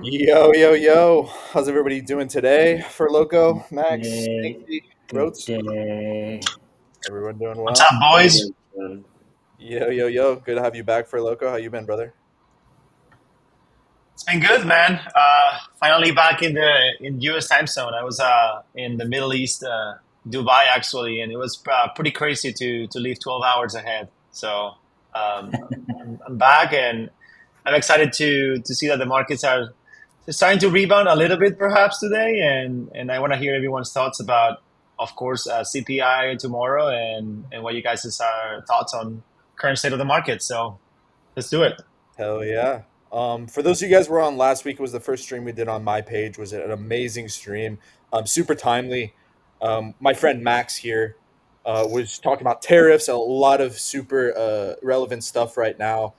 Yo, yo, yo. How's everybody doing today for Loco, Max, Day, Stinky, good Roats? day. Everyone doing What's well? up, boys? Yo, yo, yo. Good to have you back for Loco. How you been, brother? It's been good, man. Finally back in the US time zone. I was in the Middle East, Dubai actually, and it was pretty crazy to leave 12 hours ahead. So I'm back, and I'm excited to see that the markets are starting to rebound a little bit, perhaps today. And I want to hear everyone's thoughts about, of course, CPI tomorrow, and what you guys' thoughts on current state of the market. So let's do it. Hell yeah. For those of you guys who were on last week, it was the first stream we did on my page. Was an amazing stream, super timely. My friend Max here was talking about tariffs, a lot of super relevant stuff right now.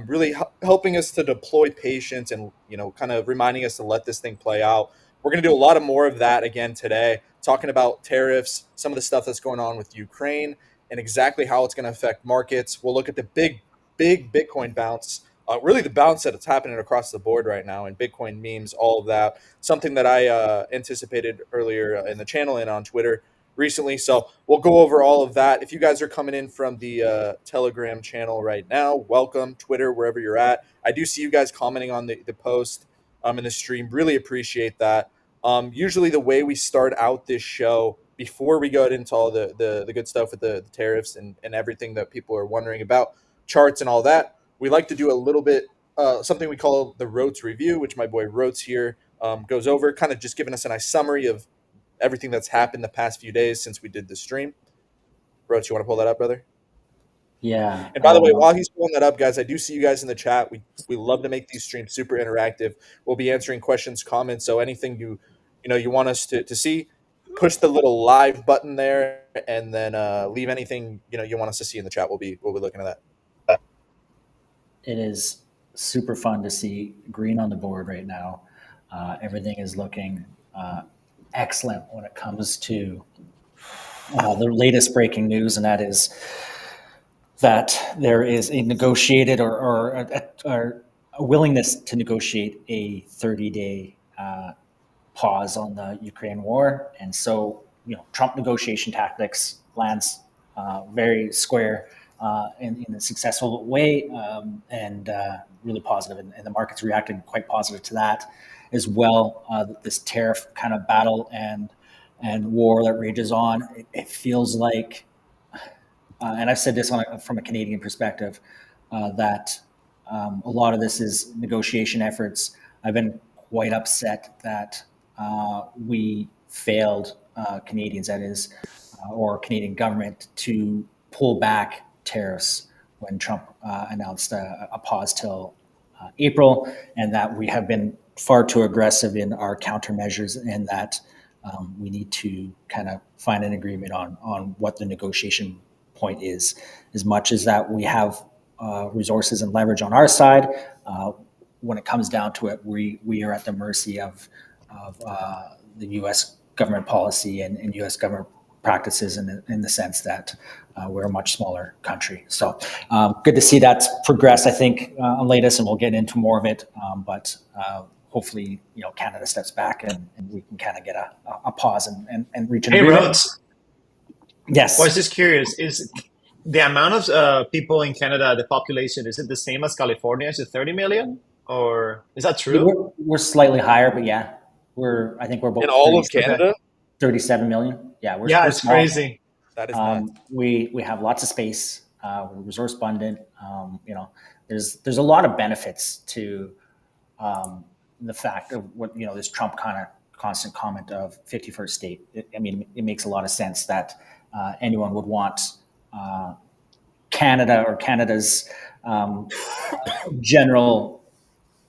Really helping us to deploy patience and kind of reminding us to let this thing play out. We're going to do a lot of more of that again today, talking about tariffs, some of the stuff that's going on with Ukraine, and exactly how it's going to affect markets. We'll look at the big Bitcoin bounce, really the bounce that's happening across the board right now, and Bitcoin memes, all of that. Something that I anticipated earlier in the channel and on Twitter recently. So we'll go over all of that. If you guys are coming in from the Telegram channel right now, welcome. Twitter, wherever you're at. I do see you guys commenting on the post in the stream. Really appreciate that. Usually the way we start out this show, before we go into all the good stuff with the tariffs and everything that people are wondering about, charts and all that, we like to do a little bit something we call the Rotes review, which my boy Rotes here goes over, kind of just giving us a nice summary of everything that's happened the past few days since we did the stream. Roach, you want to pull that up, brother? Yeah, And by the way, while he's pulling that up, guys, I do see you guys in the chat. We love to make these streams super interactive. We'll be answering questions, comments. So anything you want us to see, push the little live button there, and then leave anything you want us to see in the chat. We'll be looking at that. it is super fun to see green on the board right now. Everything is looking excellent when it comes to the latest breaking news, and that is that there is a negotiated or a willingness to negotiate a 30-day pause on the Ukraine war. And so, Trump negotiation tactics lands very square in a successful way, and really positive. And the market's reacting quite positive to that as well. This tariff kind of battle and war that rages on, it feels like, and I've said this from a Canadian perspective, that a lot of this is negotiation efforts. I've been quite upset that we failed, Canadians, that is, or Canadian government, to pull back tariffs when Trump announced a pause till April, and that we have been far too aggressive in our countermeasures, and that we need to kind of find an agreement on what the negotiation point is. As much as that we have resources and leverage on our side, when it comes down to it, we are at the mercy of the U.S. government policy and U.S. government practices in the sense that we're a much smaller country. So good to see that's progressed, I think, on latest, and we'll get into more of it. But hopefully, Canada steps back and we can kind of get a pause and reach an Hey, agreement. Rhodes. Well, I was Yes, just curious, is the amount of people in Canada, the population, is it the same as California? Is it 30 million? Or is that yeah, true? we're slightly higher, but yeah, I think we're In about all 30, of Okay. Canada, 37 million. Yeah, Yeah, we're it's small. crazy. that is nuts. We have lots of space. We're resource abundant. There's a lot of benefits to the fact of what this Trump kind of constant comment of 51st state. It makes a lot of sense that anyone would want Canada or Canada's general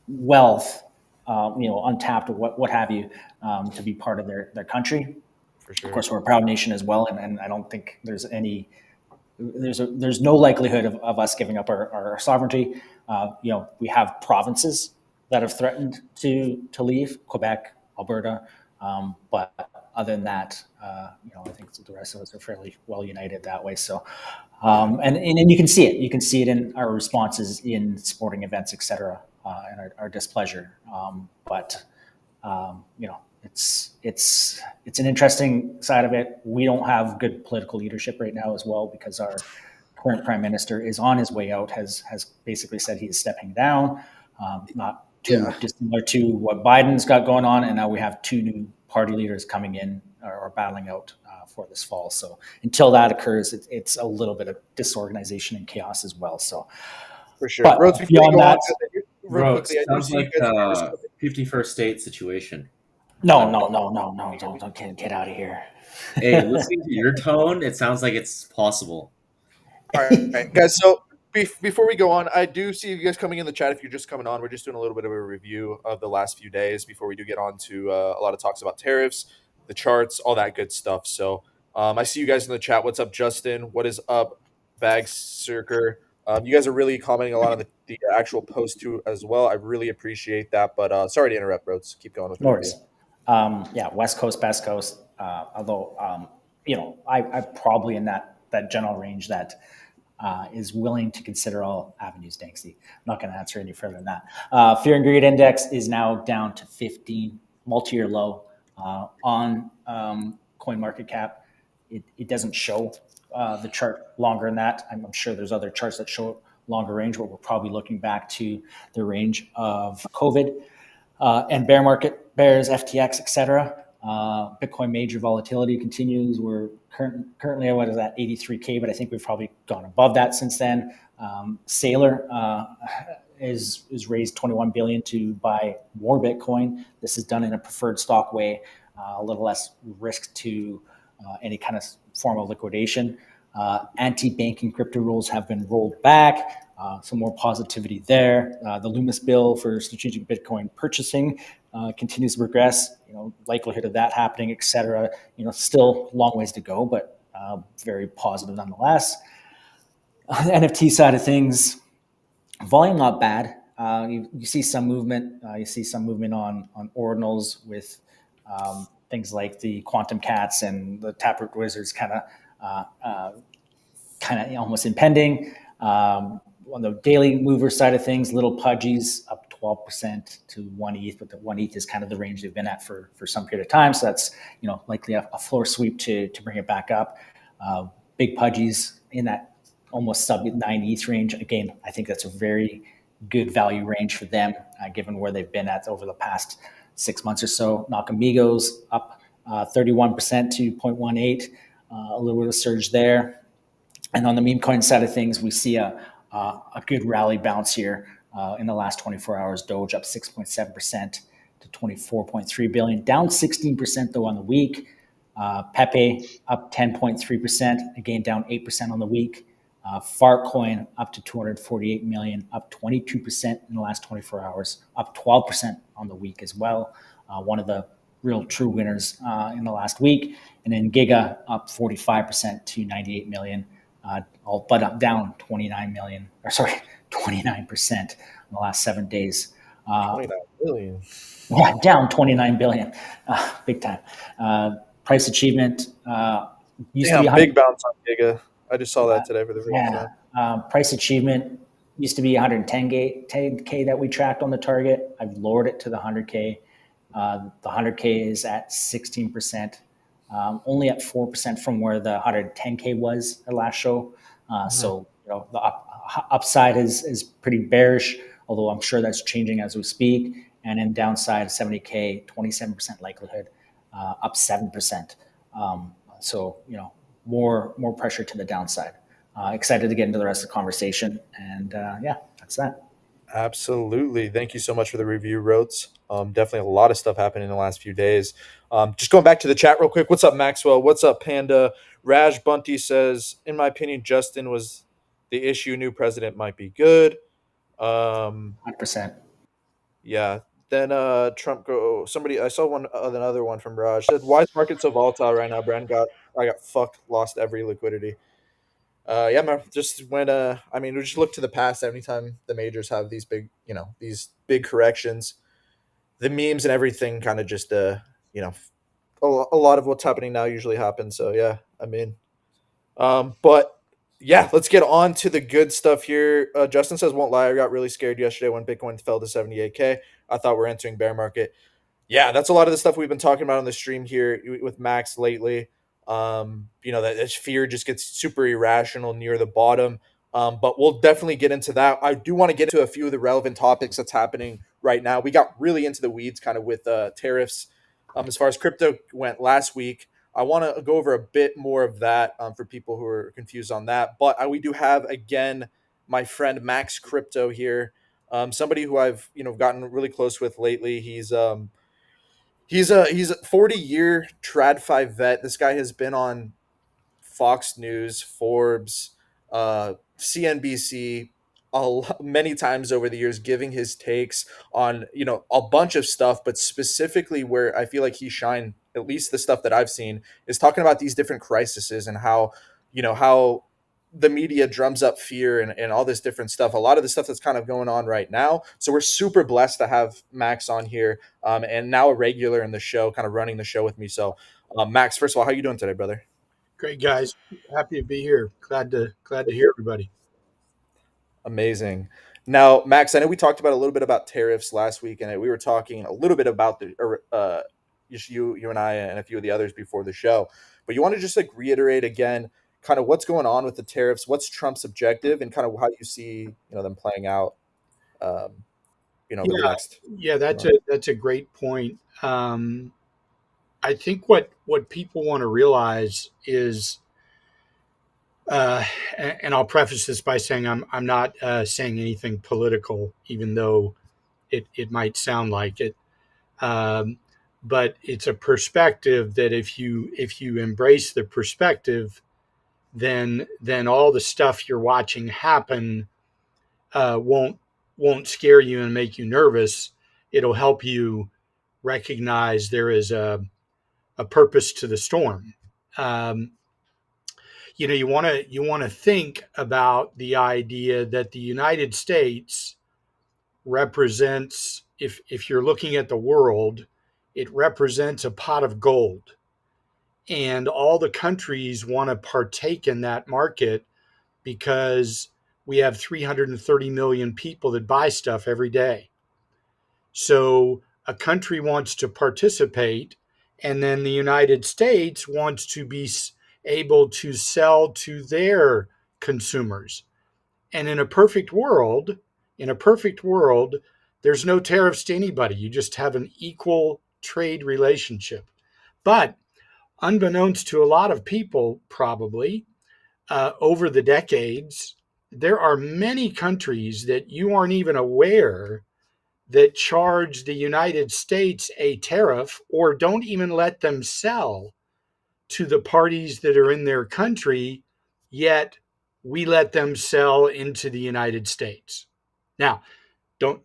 wealth, untapped or what have you, to be part of their country. For Of sure. course, we're a proud nation as well, and I don't think there's no likelihood of us giving up our sovereignty. We have provinces that have threatened to leave, Quebec, Alberta, but other than that, I think the rest of us are fairly well united that way. So, Yeah. and you can see it. You can see it in our responses in sporting events, etc. and our displeasure. But you know, it's an interesting side of it. We don't have good political leadership right now as well because our current prime minister is on his way out. Has basically said he is stepping down. Not too Yeah, dissimilar to what Biden's got going on, and now we have two new party leaders coming in or battling out for this fall. So until that occurs, it's a little bit of disorganization and chaos as well. So, for sure. Rhodes, but before you beyond go on, that, real Bro, it quickly, I do sounds see you like guys in your a 51st state situation. no, no, no, no, no, don't get out of here. Hey, listening to your tone, it sounds like it's possible. All right, guys. So before we go on, I do see you guys coming in the chat. If you're just coming on, we're just doing a little bit of a review of the last few days before we do get on to a lot of talks about tariffs, the charts, all that good stuff. So I see you guys in the chat. What's up, Justin? What is up, Bag Circer? You guys are really commenting a lot on the actual post too as well. I really appreciate that. But sorry to interrupt, Rhodes. Keep going with the No review. worries. Yeah, West Coast, Best Coast. Although you know, I probably in that general range that is willing to consider all avenues. Danksy. I'm not going to answer any further than that. Fear and Greed Index is now down to 15, multi-year low on Coin Market Cap. It doesn't show the chart longer than that. I'm sure there's other charts that show longer range, but we're probably looking back to the range of COVID and bear market, bears, FTX, etc. Bitcoin major volatility continues. We're currently what is that 83K, but I think we've probably gone above that since then. Sailor is raised 21 billion to buy more Bitcoin. This is done in a preferred stock way, a little less risk to any kind of form of liquidation. Anti-banking crypto rules have been rolled back. Some more positivity there. The Loomis bill for strategic Bitcoin purchasing continues to progress. You know, likelihood of that happening, et cetera. You know, still a long ways to go, but very positive nonetheless. The NFT side of things, volume not bad. You see some movement. You see some movement on ordinals with things like the Quantum Cats and the Taproot Wizards kind of almost impending. On the daily mover side of things, little pudgies up 12% to 1 ETH, but the 1 ETH is kind of the range they've been at for some period of time. So that's, you know, likely a floor sweep to bring it back up. Big pudgies in that almost sub 9 ETH range. Again, I think that's a very good value range for them, given where they've been at over the past 6 months or so. Nakamigos up 31% to 0.18, a little bit of surge there. And on the meme coin side of things, we see a good rally bounce here in the last 24 hours. Doge up 6.7% to 24.3 billion, down 16% though on the week. Pepe up 10.3%, again down 8% on the week. Fartcoin up to 248 million, up 22% in the last 24 hours, up 12% on the week as well. One of the real true winners in the last week. And then Giga up 45% to 98 million. All but up down 29 million, or sorry, 29% in the last 7 days. 29 billion. Yeah, down 29 billion, big time. Price achievement used to be Damn, 100. big bounce on Giga. I just saw that today for the first Yeah, time. price achievement used to be 110K that we tracked on the target. I've lowered it to the 100K. The 100K is at 16%. Only at 4% from where the 110K was at last show. So you know the upside is pretty bearish, although I'm sure that's changing as we speak. And then downside 70K, 27% likelihood, up 7%. So you know more pressure to the downside. Excited to get into the rest of the conversation, and yeah, that's that. Absolutely. Thank you so much for the review, Rotes. Definitely a lot of stuff happened in the last few days. Just going back to the chat real quick. What's up, Maxwell? What's up, Panda? Raj Bunty says, in my opinion, Justin was the issue. New president might be good. 100%. Yeah. Then Trump go. Somebody I saw one another one from Raj said, "Why is market so volatile right now?" Brand I got fucked, lost every liquidity. Yeah, man. Just when I mean, we just look to the past. Anytime the majors have these big, these big corrections, the memes and everything kind of just you know, a lot of what's happening now usually happens. So yeah, I mean, but Yeah, let's get on to the good stuff here. Justin says, won't lie, I got really scared yesterday when Bitcoin fell to 78K. I thought we're entering bear market. Yeah, that's a lot of the stuff we've been talking about on the stream here with Max lately. That fear just gets super irrational near the bottom. But we'll definitely get into that. I do want to get into a few of the relevant topics that's happening right now. We got really into the weeds kind of with tariffs as far as crypto went last week. I want to go over a bit more of that for people who are confused on that. But we do have, again, my friend Max Crypto here, somebody who I've gotten really close with lately. He's a 40-year TradFi vet. This guy has been on Fox News, Forbes, CNBC, many times over the years, giving his takes on a bunch of stuff, but specifically where I feel like he shined, at least the stuff that I've seen, is talking about these different crises and how the media drums up fear and all this different stuff. A lot of the stuff that's kind of going on right now. So we're super blessed to have Max on here, and now a regular in the show, kind of running the show with me. So, Max, first of all, how you doing today, brother? Great guys, happy to be here. Glad to hear everybody. Amazing. Now, Max, I know we talked about a little bit about tariffs last week, and we were talking a little bit about you and I and a few of the others before the show. But you want to just like reiterate again, kind of what's going on with the tariffs, what's Trump's objective, and kind of how you see them playing out, um, over the Yeah, next yeah, few that's a months. that's a great point. I think what people want to realize is, and I'll preface this by saying I'm not saying anything political, even though it might sound like it. Um, but it's a perspective that if you embrace the perspective, then all the stuff you're watching happen won't scare you and make you nervous. It'll help you recognize there is a purpose to the storm. Um, you want to think about the idea that the United States represents, if you're looking at the world, it represents a pot of gold, and all the countries want to partake in that market because we have 330 million people that buy stuff every day. So a country wants to participate, and then the United States wants to be able to sell to their consumers. And in a perfect world, there's no tariffs to anybody. You just have an equal trade relationship. But unbeknownst to a lot of people, probably over the decades, there are many countries that you aren't even aware that charge the United States a tariff or don't even let them sell to the parties that are in their country, yet we let them sell into the United States. Now, don't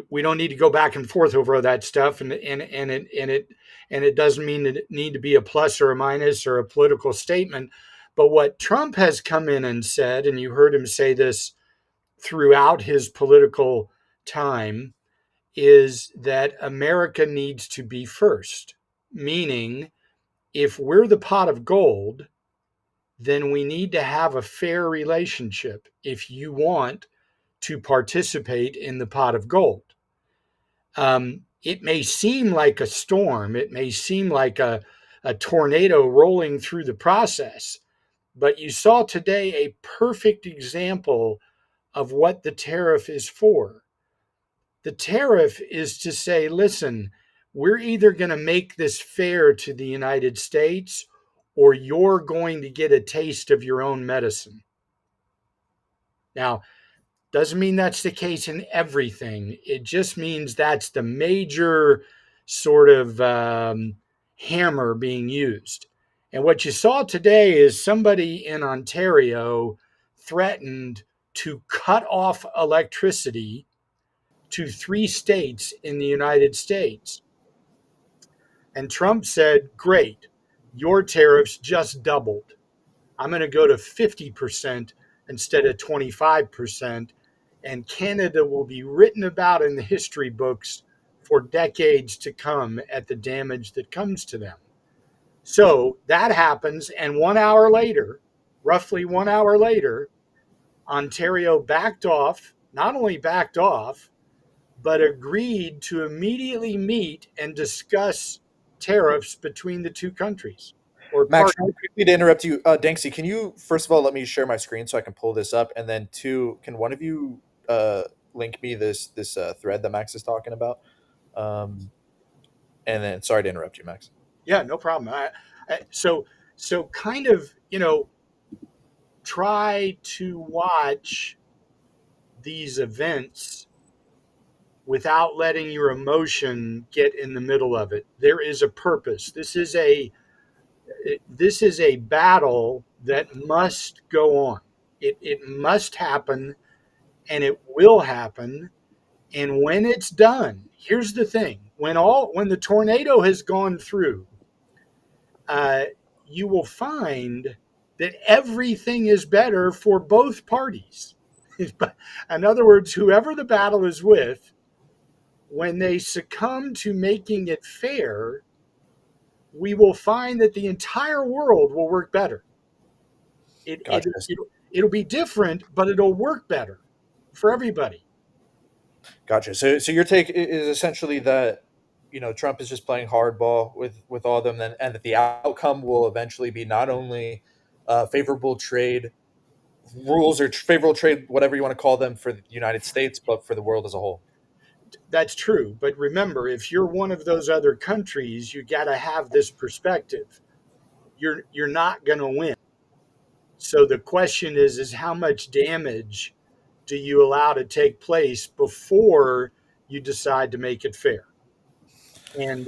we don't need to go back and forth over that stuff, and it doesn't mean that it need to be a plus or a minus or a political statement. But what Trump has come in and said, and you heard him say this throughout his political time, is that America needs to be first. Meaning, if we're the pot of gold, then we need to have a fair relationship if you want to participate in the pot of gold. It may seem like a storm, it may seem like a tornado rolling through the process, but you saw today a perfect example of what the tariff is for. The tariff is to say, listen, we're either going to make this fair to the United States or you're going to get a taste of your own medicine. Now, doesn't mean that's the case in everything. It just means that's the major sort of hammer being used. And what you saw today is somebody in Ontario threatened to cut off electricity to 3 states in the United States. And Trump said, great, your tariffs just doubled. I'm going to go to 50% instead of 25%. And Canada will be written about in the history books for decades to come at the damage that comes to them. So that happens. And 1 hour later, roughly 1 hour later, Ontario backed off, not only backed off, but agreed to immediately meet and discuss tariffs between the two countries or Max, parties. really quickly to interrupt you, Danksy, can you first of all let me share my screen so I can pull this up, and then two, can one of you link me this thread that Max is talking about? Um, and then sorry to interrupt you, Max. Yeah, no problem. So kind of, try to watch these events without letting your emotion get in the middle of it. There is a purpose. This is a battle that must go on. It must happen, and it will happen. And when it's done, here's the thing: when the tornado has gone through, uh, you will find that everything is better for both parties. In other words, whoever the battle is with, when they succumb to making it fair, we will find that the entire world will work better. It, it, Gotcha. it'll be different, but it'll work better for everybody. Gotcha. So your take is essentially that Trump is just playing hardball with all of them, and that the outcome will eventually be not only favorable trade rules or favorable trade, whatever you want to call them, for the United States, but for the world as a whole. That's true. But remember, if you're one of those other countries, you got to have this perspective. You're not going to win. So the question is how much damage do you allow to take place before you decide to make it fair? And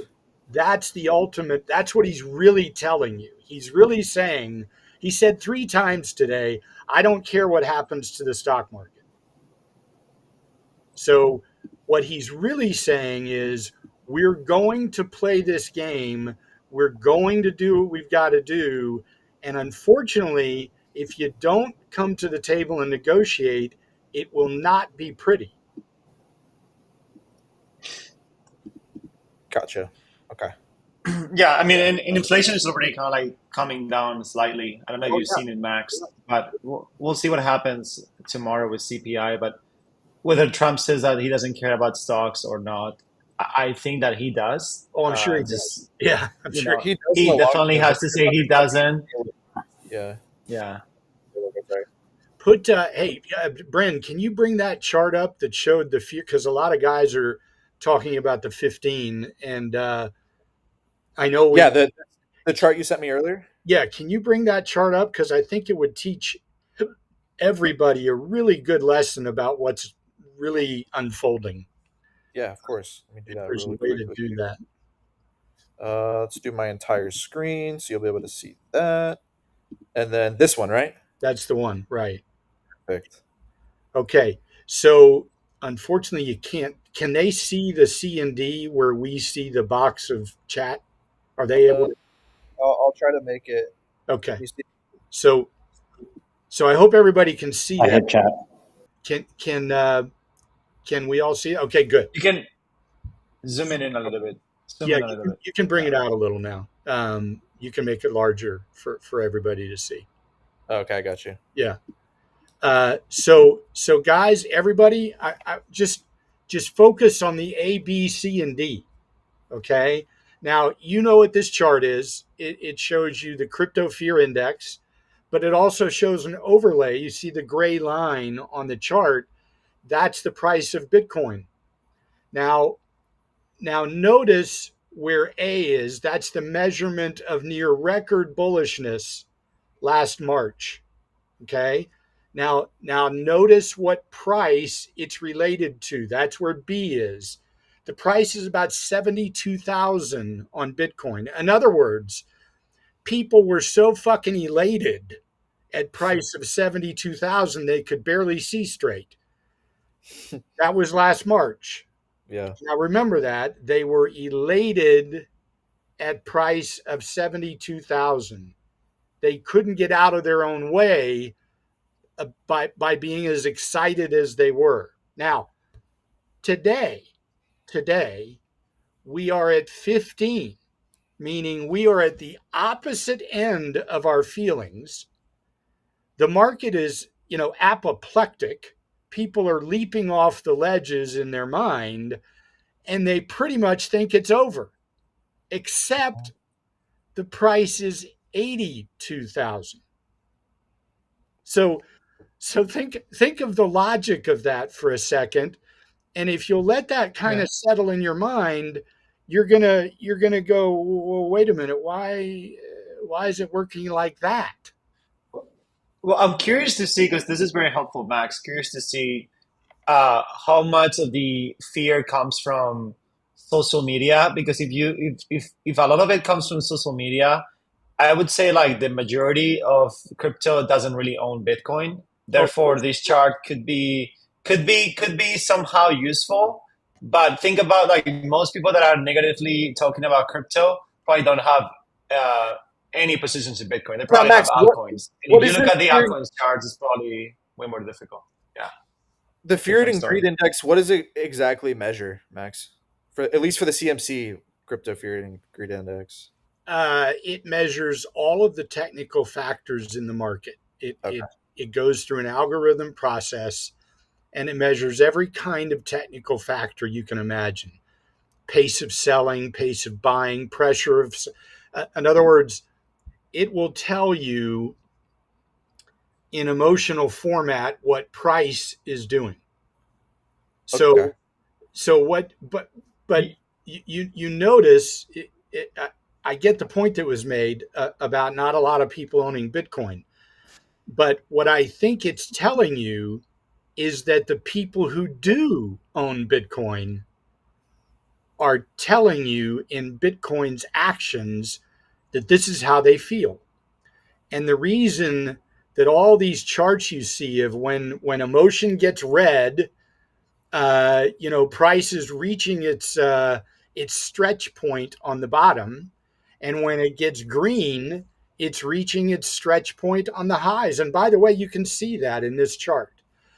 that's the ultimate, that's what he's really telling you. He's really saying, he said 3 times today, I don't care what happens to the stock market. So what he's really saying is, we're going to play this game. We're going to do what we've got to do. And unfortunately, if you don't come to the table and negotiate, it will not be pretty. Gotcha. Okay. Yeah, I mean, and inflation is already kind of like coming down slightly. I don't know if Oh, you've seen it, Max, but we'll see what happens tomorrow with CPI. But whether Trump says that he doesn't care about stocks or not, I think that he does. oh, I'm sure he does. Just, Yeah, I'm you sure. know, He does in the he long definitely term, but has to say he doesn't. yeah. Yeah. Sorry. Put hey, Bren, can you bring that chart up that showed the fear? Because a lot of guys are talking about the 15, and I know Yeah, we. the chart you sent me earlier. Yeah, can you bring that chart up? Because I think it would teach everybody a really good lesson about what's really unfolding. Yeah, of course. Let me do If that there's a really way to quickly. do that, Let's do my entire screen so you'll be able to see that. And then this one, right? that's the one, right? Perfect. Okay, so unfortunately, you can't. Can they see the C and D where we see the box of chat? Are they able Uh, to? I'll try to make it. Let Okay, me see. so I hope everybody can see I that. hit chat. Can we all see it? Okay, good. You can zoom it in a little bit. Zoom Yeah, in a little bit. you can bring Yeah. it out a little now. You can make it larger for everybody to see. Okay, I got you. Yeah. So guys, everybody, I just focus on the A, B, C, and D. Okay. Now you know what this chart is. It shows you the crypto fear index, but it also shows an overlay. You see the gray line on the chart. That's the price of Bitcoin. Now, notice where A is. That's the measurement of near record bullishness last March. Okay. Now notice what price it's related to. That's where B is. The price is about 72,000 on Bitcoin. In other words, people were so fucking elated at price of 72,000 they could barely see straight. That was last March. Yeah. Now remember that they were elated at price of 72,000. They couldn't get out of their own way by being as excited as they were. Now, today, we are at 15, meaning we are at the opposite end of our feelings. the market is, apoplectic. People are leaping off the ledges in their mind, and they pretty much think it's over, except the price is 82,000. So think of the logic of that for a second, and if you'll let that kind Yeah. of settle in your mind, you're gonna go, well, wait a minute, why is it working like that? Well, I'm curious to see, because this is very helpful, Max. Curious to see how much of the fear comes from social media. Because if a lot of it comes from social media, I would say like the majority of crypto doesn't really own Bitcoin. Oh, Therefore, this chart could be somehow useful. But think about like most people that are negatively talking about crypto probably don't have uh, any positions in Bitcoin. They Now, probably have Max, altcoins. And what if you is look this at the fear, altcoins charts, it's probably way more difficult. Yeah, the fear different and greed story. index? What does it exactly measure, Max? For at least for the CMC crypto fear and greed index. it measures all of the technical factors in the market. It Okay. it it goes through an algorithm process, and it measures every kind of technical factor you can imagine: pace of selling, pace of buying, pressure of. In other words, it will tell you in emotional format what price is doing. Okay. So what? But Ye- you notice I get the point that was made about not a lot of people owning Bitcoin. But what I think it's telling you is that the people who do own Bitcoin are telling you in Bitcoin's actions that this is how they feel. And the reason that all these charts you see of when emotion gets red, price is reaching its stretch point on the bottom, and when it gets green, it's reaching its stretch point on the highs. And by the way, you can see that in this chart.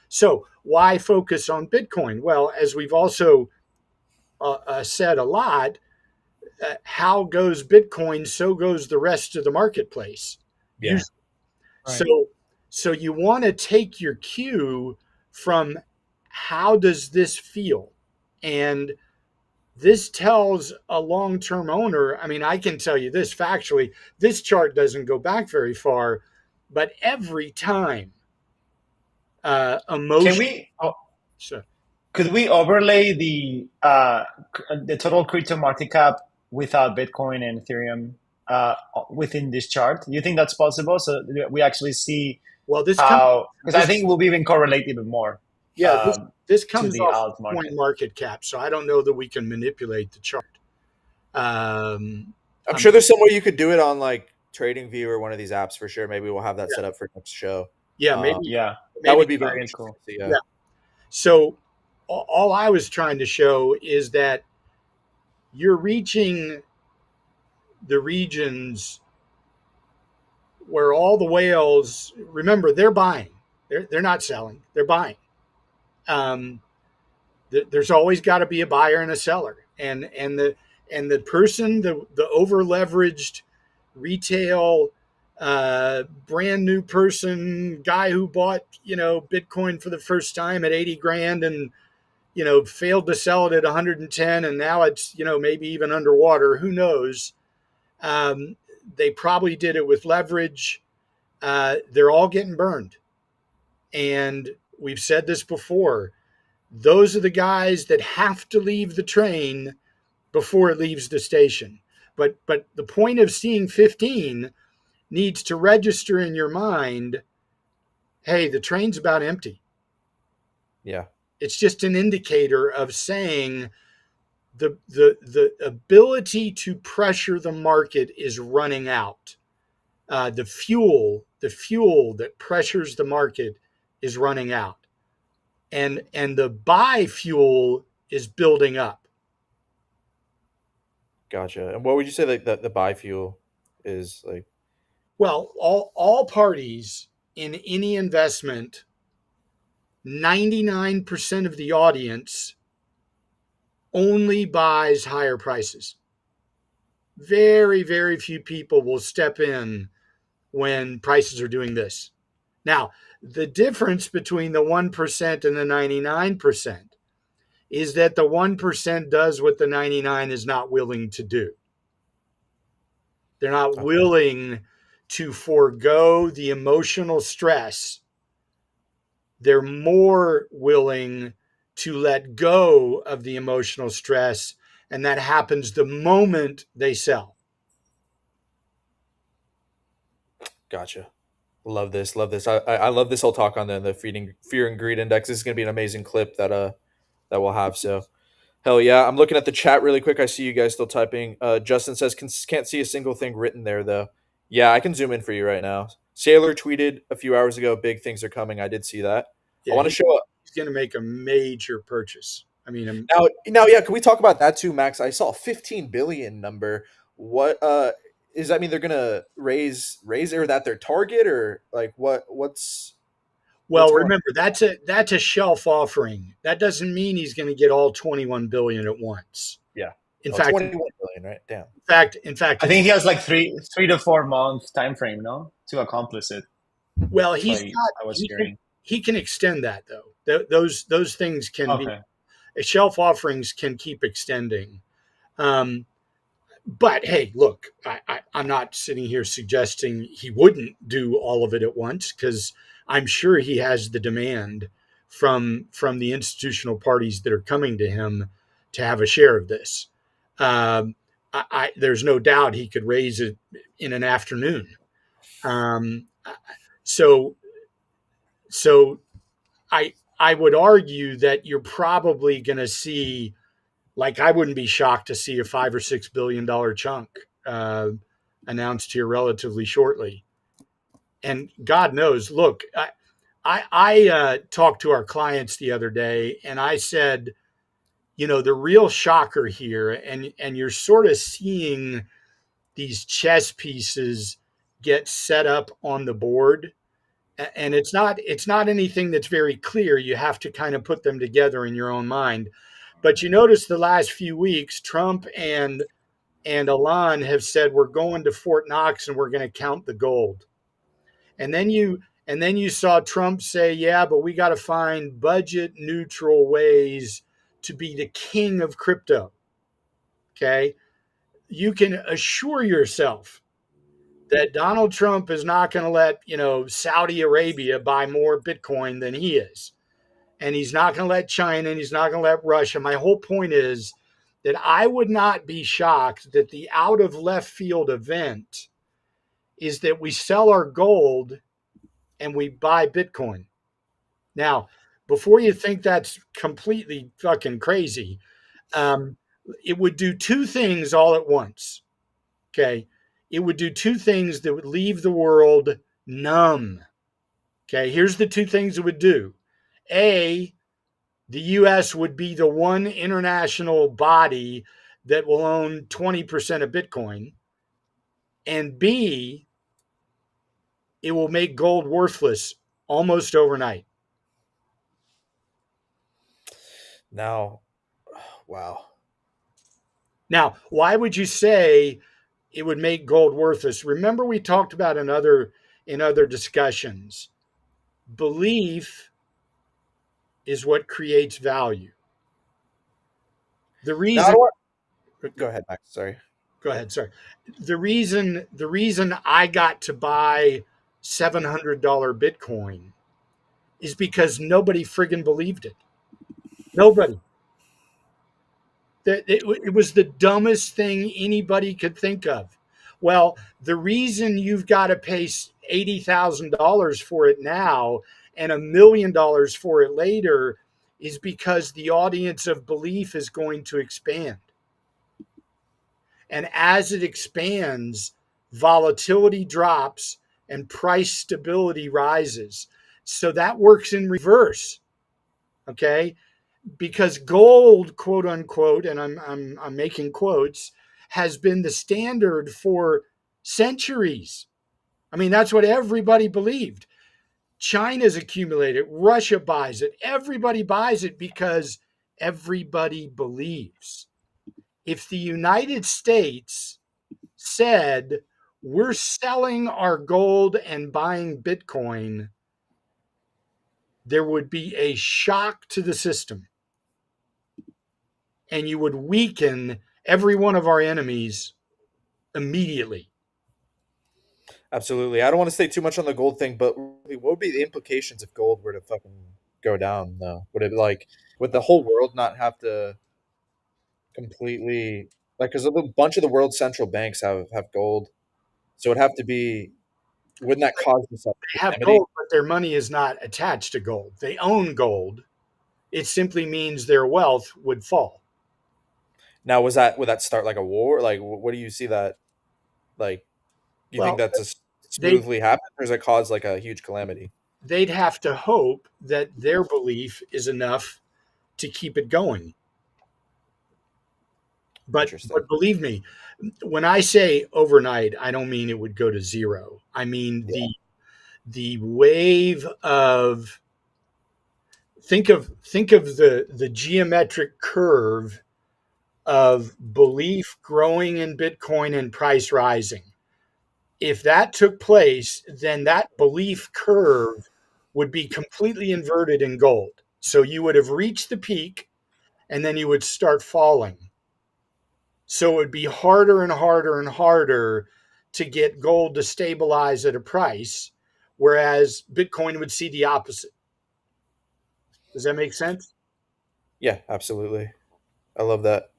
So why focus on Bitcoin? Well, as we've also said a lot, how goes Bitcoin, so goes the rest of the marketplace. Yeah. Usually. Right. So so you want to take your cue from how does this feel? And this tells a long-term owner, I mean, I can tell you this factually, this chart doesn't go back very far, but every time Can emotion, we? so, Could we overlay the total crypto market cap without Bitcoin and Ethereum within this chart? Do you think that's possible? So we actually see well, this comes, how, because I this, think we'll even correlate even more yeah, this to comes the off alt coin market. market cap. So I don't know that we can manipulate the chart. Um, I'm I'm, sure there's some way you could do it on like TradingView or one of these apps for sure. Maybe we'll have that yeah, set up for next show. yeah, Um, Yeah, that maybe, would be very that'd be interesting cool. to see. yeah. So all I was trying to show is that you're reaching the regions where all the whales, remember, they're buying. They're not selling. They're buying. Um, there's always got to be a buyer and a seller, and the person, the over leveraged retail brand new person, guy who bought Bitcoin for the first time at 80 grand and failed to sell it at 110, and now it's maybe even underwater. Who knows? Um, they probably did it with leverage. They're all getting burned. And we've said this before. Those are the guys that have to leave the train before it leaves the station. But the point of seeing 15 needs to register in your mind, hey, the train's about empty. Yeah. It's just an indicator of saying the ability to pressure the market is running out. The fuel that pressures the market is running out, and the buy fuel is building up. Gotcha. And what would you say like the biofuel is like? Well, all parties in any investment, 99% of the audience only buys higher prices. Very, very few people will step in when prices are doing this. Now, the difference between the 1% and the 99% is that the 1% does what the 99 is not willing to do. They're not Okay. willing to forego the emotional stress. They're more willing to let go of the emotional stress, and that happens the moment they sell. Gotcha. Love this. Love this. I love this whole talk on the feeding fear and greed index. This is gonna be an amazing clip that we'll have. So hell yeah. I'm looking at the chat really quick. I see you guys still typing. Justin says can't see a single thing written there though. Yeah, I can zoom in for you right now. Sailor tweeted a few hours ago, big things are coming. I did see that. I Yeah, want to show up he's going to make a major purchase. I mean, now. Yeah, can we talk about that too, Max? I saw a 15 billion number. What is that mean they're gonna raise or that their target or like what's well, going on? remember that's a shelf offering. That doesn't mean he's going to get all 21 billion at once. Yeah. In Oh, fact, 21 billion, right? Damn. in fact, I think he has like three to 4 month time frame, no, to accomplish it. well, That's what he's got I was hearing. he can extend that though. Those things can be Okay. shelf offerings can keep extending. Um, but hey, look, I'm not sitting here suggesting he wouldn't do all of it at once because I'm sure he has the demand from the institutional parties that are coming to him to have a share of this. There's no doubt he could raise it in an afternoon. Um, so so I would argue that you're probably going to see, like, I wouldn't be shocked to see a $5 or $6 billion chunk uh, announced here relatively shortly. And God knows, look, I talked to our clients the other day, and I said, the real shocker here, and you're sort of seeing these chess pieces get set up on the board, and it's not anything that's very clear. You have to kind of put them together in your own mind. But you notice the last few weeks, Trump and Elon have said we're going to Fort Knox and we're going to count the gold. And then you saw Trump say, yeah, but we got to find budget neutral ways to be the king of crypto. Okay? You can assure yourself that Donald Trump is not going to let, Saudi Arabia buy more Bitcoin than he is. And he's not going to let China and he's not going to let Russia. My whole point is that I would not be shocked that the out of left field event is that we sell our gold and we buy Bitcoin. Now, before you think that's completely fucking crazy, um, it would do two things all at once. Okay. It would do two things that would leave the world numb. Okay. Here's the two things it would do. A, the US would be the one international body that will own 20% of Bitcoin. And B, it will make gold worthless almost overnight. Now, wow. Now, why would you say it would make gold worthless? Remember, we talked about in other discussions. Belief is what creates value. The Now I reason don't want go ahead, Max. Sorry. Go ahead, sorry. The reason I got to buy $700 Bitcoin is because nobody friggin' believed it. Nobody. It was the dumbest thing anybody could think of. Well, the reason you've got to pay $80,000 for it now and $1 million for it later is because the audience of belief is going to expand. And as it expands, volatility drops and price stability rises. So that works in reverse. Okay. Because gold, quote unquote, and I'm making quotes, has been the standard for centuries. I mean, that's what everybody believed. China's accumulated, Russia buys it, everybody buys it because everybody believes. If the United States said, we're selling our gold and buying Bitcoin, there would be a shock to the system, and you would weaken every one of our enemies immediately. Absolutely. I don't want to stay too much on the gold thing, but really, what would be the implications if gold were to fucking go down, though? Would it like would the whole world not have to completely like because a bunch of the world's central banks have gold, so it'd have to be wouldn't that cause this like, They have calamity? gold, but their money is not attached to gold. They own gold. It simply means their wealth would fall. Now, would that start like a war? Like, what do you see that like? Do you think Well, that's a they smoothly happen, or does it cause like a huge calamity? they'd have to hope that their belief is enough to keep it going. Interesting. But believe me, when I say overnight, I don't mean it would go to zero. I mean Yeah. the wave of think of the geometric curve of belief growing in Bitcoin and price rising. If that took place, then that belief curve would be completely inverted in gold. So you would have reached the peak and then you would start falling. So it would be harder and harder and harder to get gold to stabilize at a price, whereas Bitcoin would see the opposite. Does that make sense? Yeah, absolutely. I love that.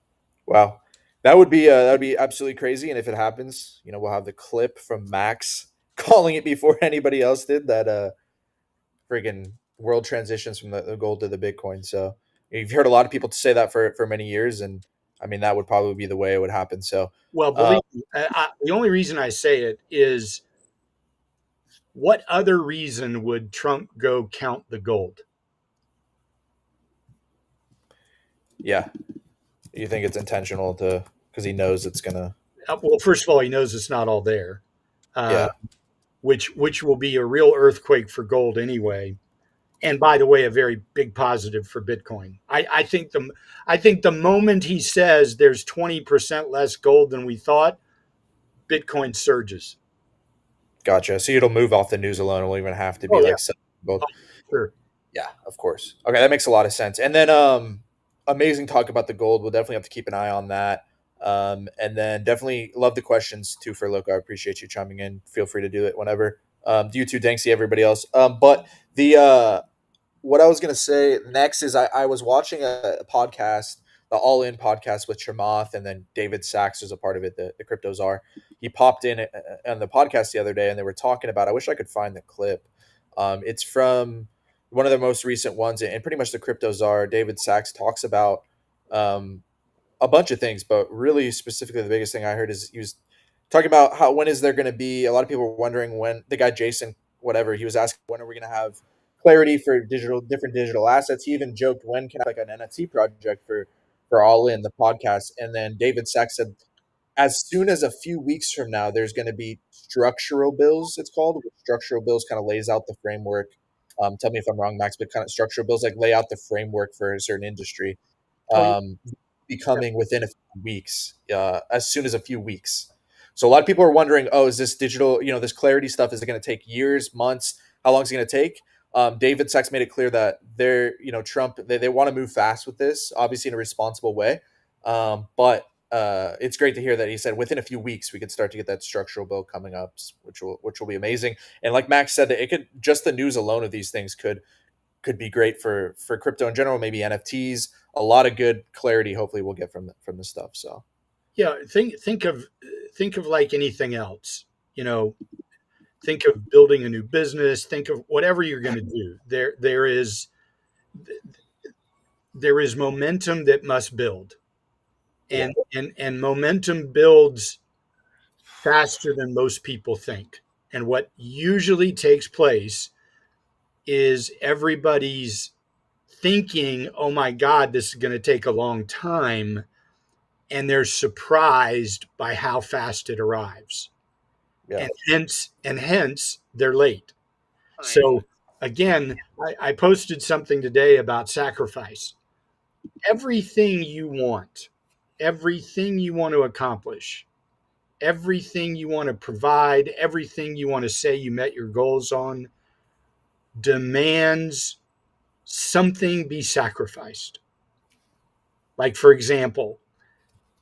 Wow. That would be absolutely crazy. And if it happens, we'll have the clip from Max calling it before anybody else did that friggin' world transitions from the gold to the Bitcoin. So you've heard a lot of people say that for many years, and I mean that would probably be the way it would happen. So Well, uh, believe me, the only reason I say it is what other reason would Trump go count the gold? yeah, you think it's intentional to because he knows it's gonna Well, first of all, he knows it's not all there, uh, yeah. which will be a real earthquake for gold anyway. And by the way, a very big positive for Bitcoin. I think the moment he says there's 20% less gold than we thought, Bitcoin surges. Gotcha. So it'll move off the news alone. It'll even have to be Oh yeah, like gold. oh, sure. Yeah, of course. Okay, that makes a lot of sense. And then amazing talk about the gold. We'll definitely have to keep an eye on that. And then definitely love the questions too for Loco. I appreciate you chiming in. Feel free to do it whenever. You too, Danksy, everybody else. But the what I was gonna say next is I was watching a podcast, the All In podcast with Chamath, and then David Sachs was a part of it, the crypto czar. He popped in on the podcast the other day, and they were talking about. I wish I could find the clip. It's from one of the most recent ones, and pretty much the crypto czar David Sachs talks about um, a bunch of things, but really specifically the biggest thing I heard is he was talking about how when is there going to be a lot of people were wondering when the guy Jason whatever he was asking when are we going to have clarity for different digital assets. He even joked when can I have like an NFT project for All In the podcast, and then David Sachs said as soon as a few weeks from now there's going to be structural bills. It's called which structural bills kind of lays out the framework. Tell me if I'm wrong, Max, but kind of structural bills like lay out the framework for a certain industry. Oh yeah. Becoming within a few weeks, as soon as a few weeks. So a lot of people are wondering, oh, is this digital, this clarity stuff, is it going to take years, months? How long is it going to take? David Sachs made it clear that Trump, they want to move fast with this, obviously in a responsible way. But it's great to hear that he said within a few weeks we could start to get that structural bill coming up, which will be amazing. And like Max said, it could just the news alone of these things could be great for crypto in general, maybe NFTs. A lot of good clarity hopefully we'll get from this stuff. So Yeah, think of like anything else. You know, think of building a new business. Think of whatever you're going to do. There is momentum that must build, yeah, and momentum builds faster than most people think. And what usually takes place is everybody's thinking, "Oh my God, this is going to take a long time," and they're surprised by how fast it arrives. yeah, And hence they're late. So again, I posted something today about sacrifice. Everything you want, everything you want to accomplish, everything you want to provide, everything you want to say you met your goals on demands something be sacrificed. Like, for example,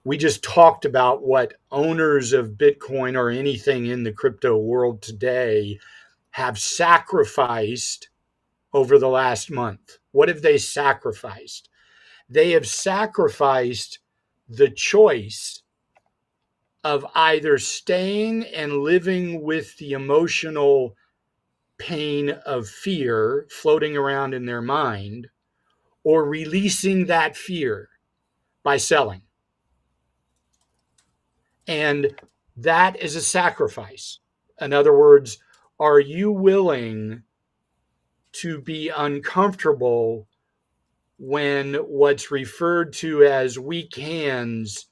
we just talked about what owners of Bitcoin or anything in the crypto world today have sacrificed over the last month. What have they sacrificed? They have sacrificed the choice of either staying and living with the emotional pain of fear floating around in their mind, or releasing that fear by selling. And that is a sacrifice. In other words, are you willing to be uncomfortable when what's referred to as weak hands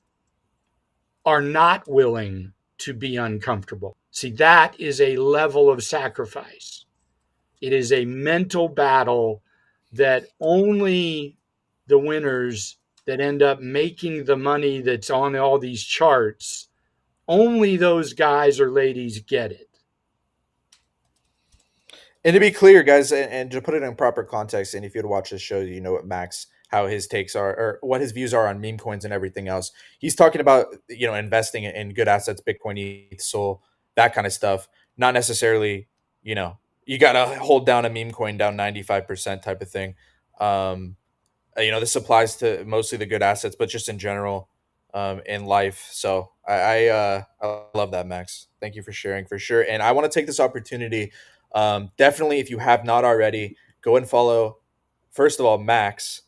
are not willing to be uncomfortable? See, that is a level of sacrifice. It is a mental battle that only the winners that end up making the money that's on all these charts, only those guys or ladies get it. And to be clear, guys, and to put it in proper context, and if you'd watch this show, you know what Max, how his takes are, or what his views are on meme coins and everything else. He's talking about, investing in good assets, Bitcoin, ETH, Sol, that kind of stuff. Not necessarily, you got to hold down a meme coin down 95% type of thing. Um, this applies to mostly the good assets, but just in general, in life. So I love that, Max. Thank you for sharing for sure. And I want to take this opportunity. Definitely, if you have not already, go and follow. First of all, Max.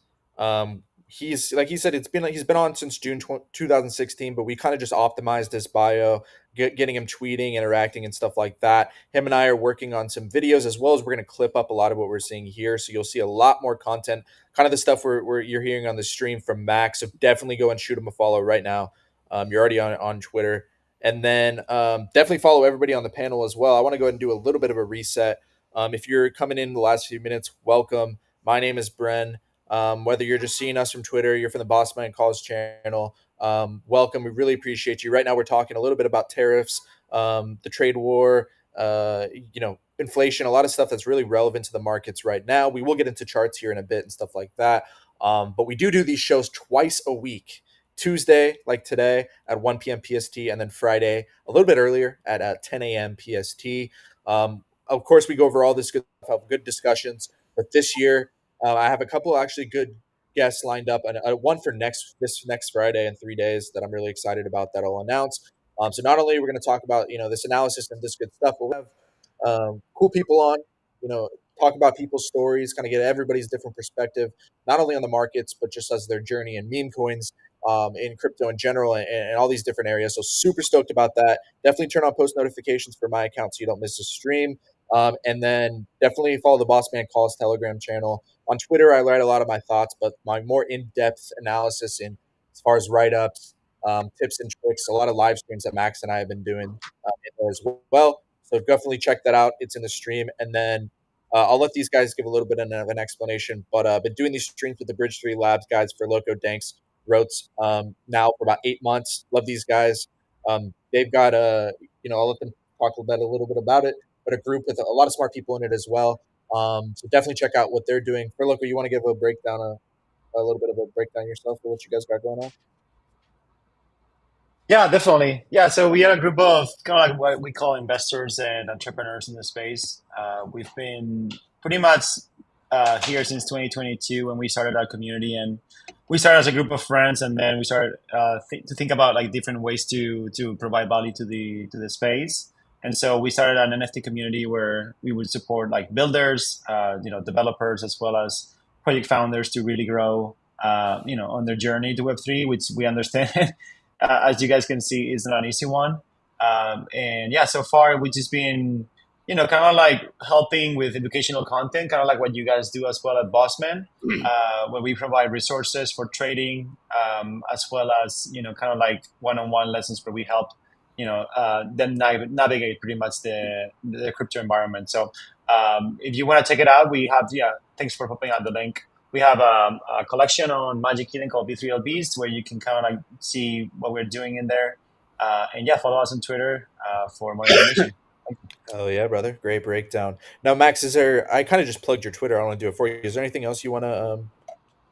He's like he said, he's been on since June 2016, but we kind of just optimized his bio, getting him tweeting, interacting, and stuff like that. Him and I are working on some videos as well as we're going to clip up a lot of what we're seeing here, so you'll see a lot more content, kind of the stuff you're hearing on the stream from Max. So definitely go and shoot him a follow right now. You're already on Twitter. And then definitely follow everybody on the panel as well. I want to go ahead and do a little bit of a reset. If you're coming in the last few minutes, welcome. My name is Bren. Whether you're just seeing us from Twitter, you're from the Boss Man Calls channel, welcome. We really appreciate you. Right now, we're talking a little bit about tariffs, the trade war, inflation, a lot of stuff that's really relevant to the markets right now. We will get into charts here in a bit and stuff like that. But we do these shows twice a week. Tuesday, like today, at 1 p.m. PST, and then Friday, a little bit earlier at 10 a.m. PST. Of course, we go over all this good discussions. But this year, I have a couple actually good guests lined up, and one for this next Friday in 3 days that I'm really excited about that I'll announce. So not only we're going to talk about this analysis and this good stuff, but we'll have cool people on, talk about people's stories, kind of get everybody's different perspective, not only on the markets, but just as their journey in meme coins, in crypto in general, and all these different areas. So super stoked about that. Definitely turn on post notifications for my account so you don't miss a stream. And then definitely follow the Boss Man Calls Telegram channel. On Twitter, I write a lot of my thoughts, but my more in-depth analysis in as far as write-ups, tips and tricks, a lot of live streams that Max and I have been doing in there as well. So definitely check that out. It's in the stream. And then I'll let these guys give a little bit of an explanation. But I've been doing these streams with the Bridge 3 Labs guys for Loco Danks Rotes now for about 8 months. Love these guys. They've got I'll let them talk a little bit about it, but a group with a lot of smart people in it as well. So definitely check out what they're doing. For Loco, you want to give a breakdown, a little bit of a breakdown yourself for what you guys got going on? Yeah, definitely. Yeah, so we are a group of kind of like what we call investors and entrepreneurs in the space. We've been pretty much here since 2022 when we started our community, and we started as a group of friends, and then we started to think about like different ways to provide value to the space. And so we started an NFT community where we would support like builders, developers, as well as project founders to really grow, on their journey to Web3, which we understand. As you guys can see, is not an easy one. And yeah, so far we've just been, kind of like helping with educational content, kind of like what you guys do as well at Bossman, where we provide resources for trading, as well as, kind of like one-on-one lessons where we help, them navigate pretty much the crypto environment. So if you want to check it out, we have, thanks for popping out the link. We have a collection on Magic Eden called B3LBs where you can kind of like see what we're doing in there. And yeah, follow us on Twitter for more information. Oh yeah, brother. Great breakdown. Now, Max, is there? I kind of just plugged your Twitter. I don't want to do it for you. Is there anything else you want to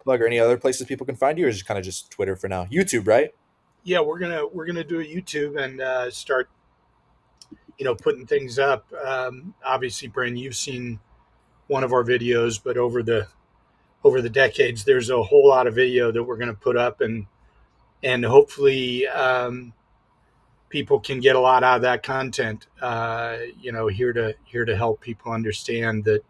plug, or any other places people can find you, or is it kind of just Twitter for now? YouTube, right? Yeah, we're gonna do a YouTube and start putting things up. Obviously, Brandon, you've seen one of our videos, but over the decades, there's a whole lot of video that we're going to put up, and hopefully people can get a lot out of that content. Here to help people understand that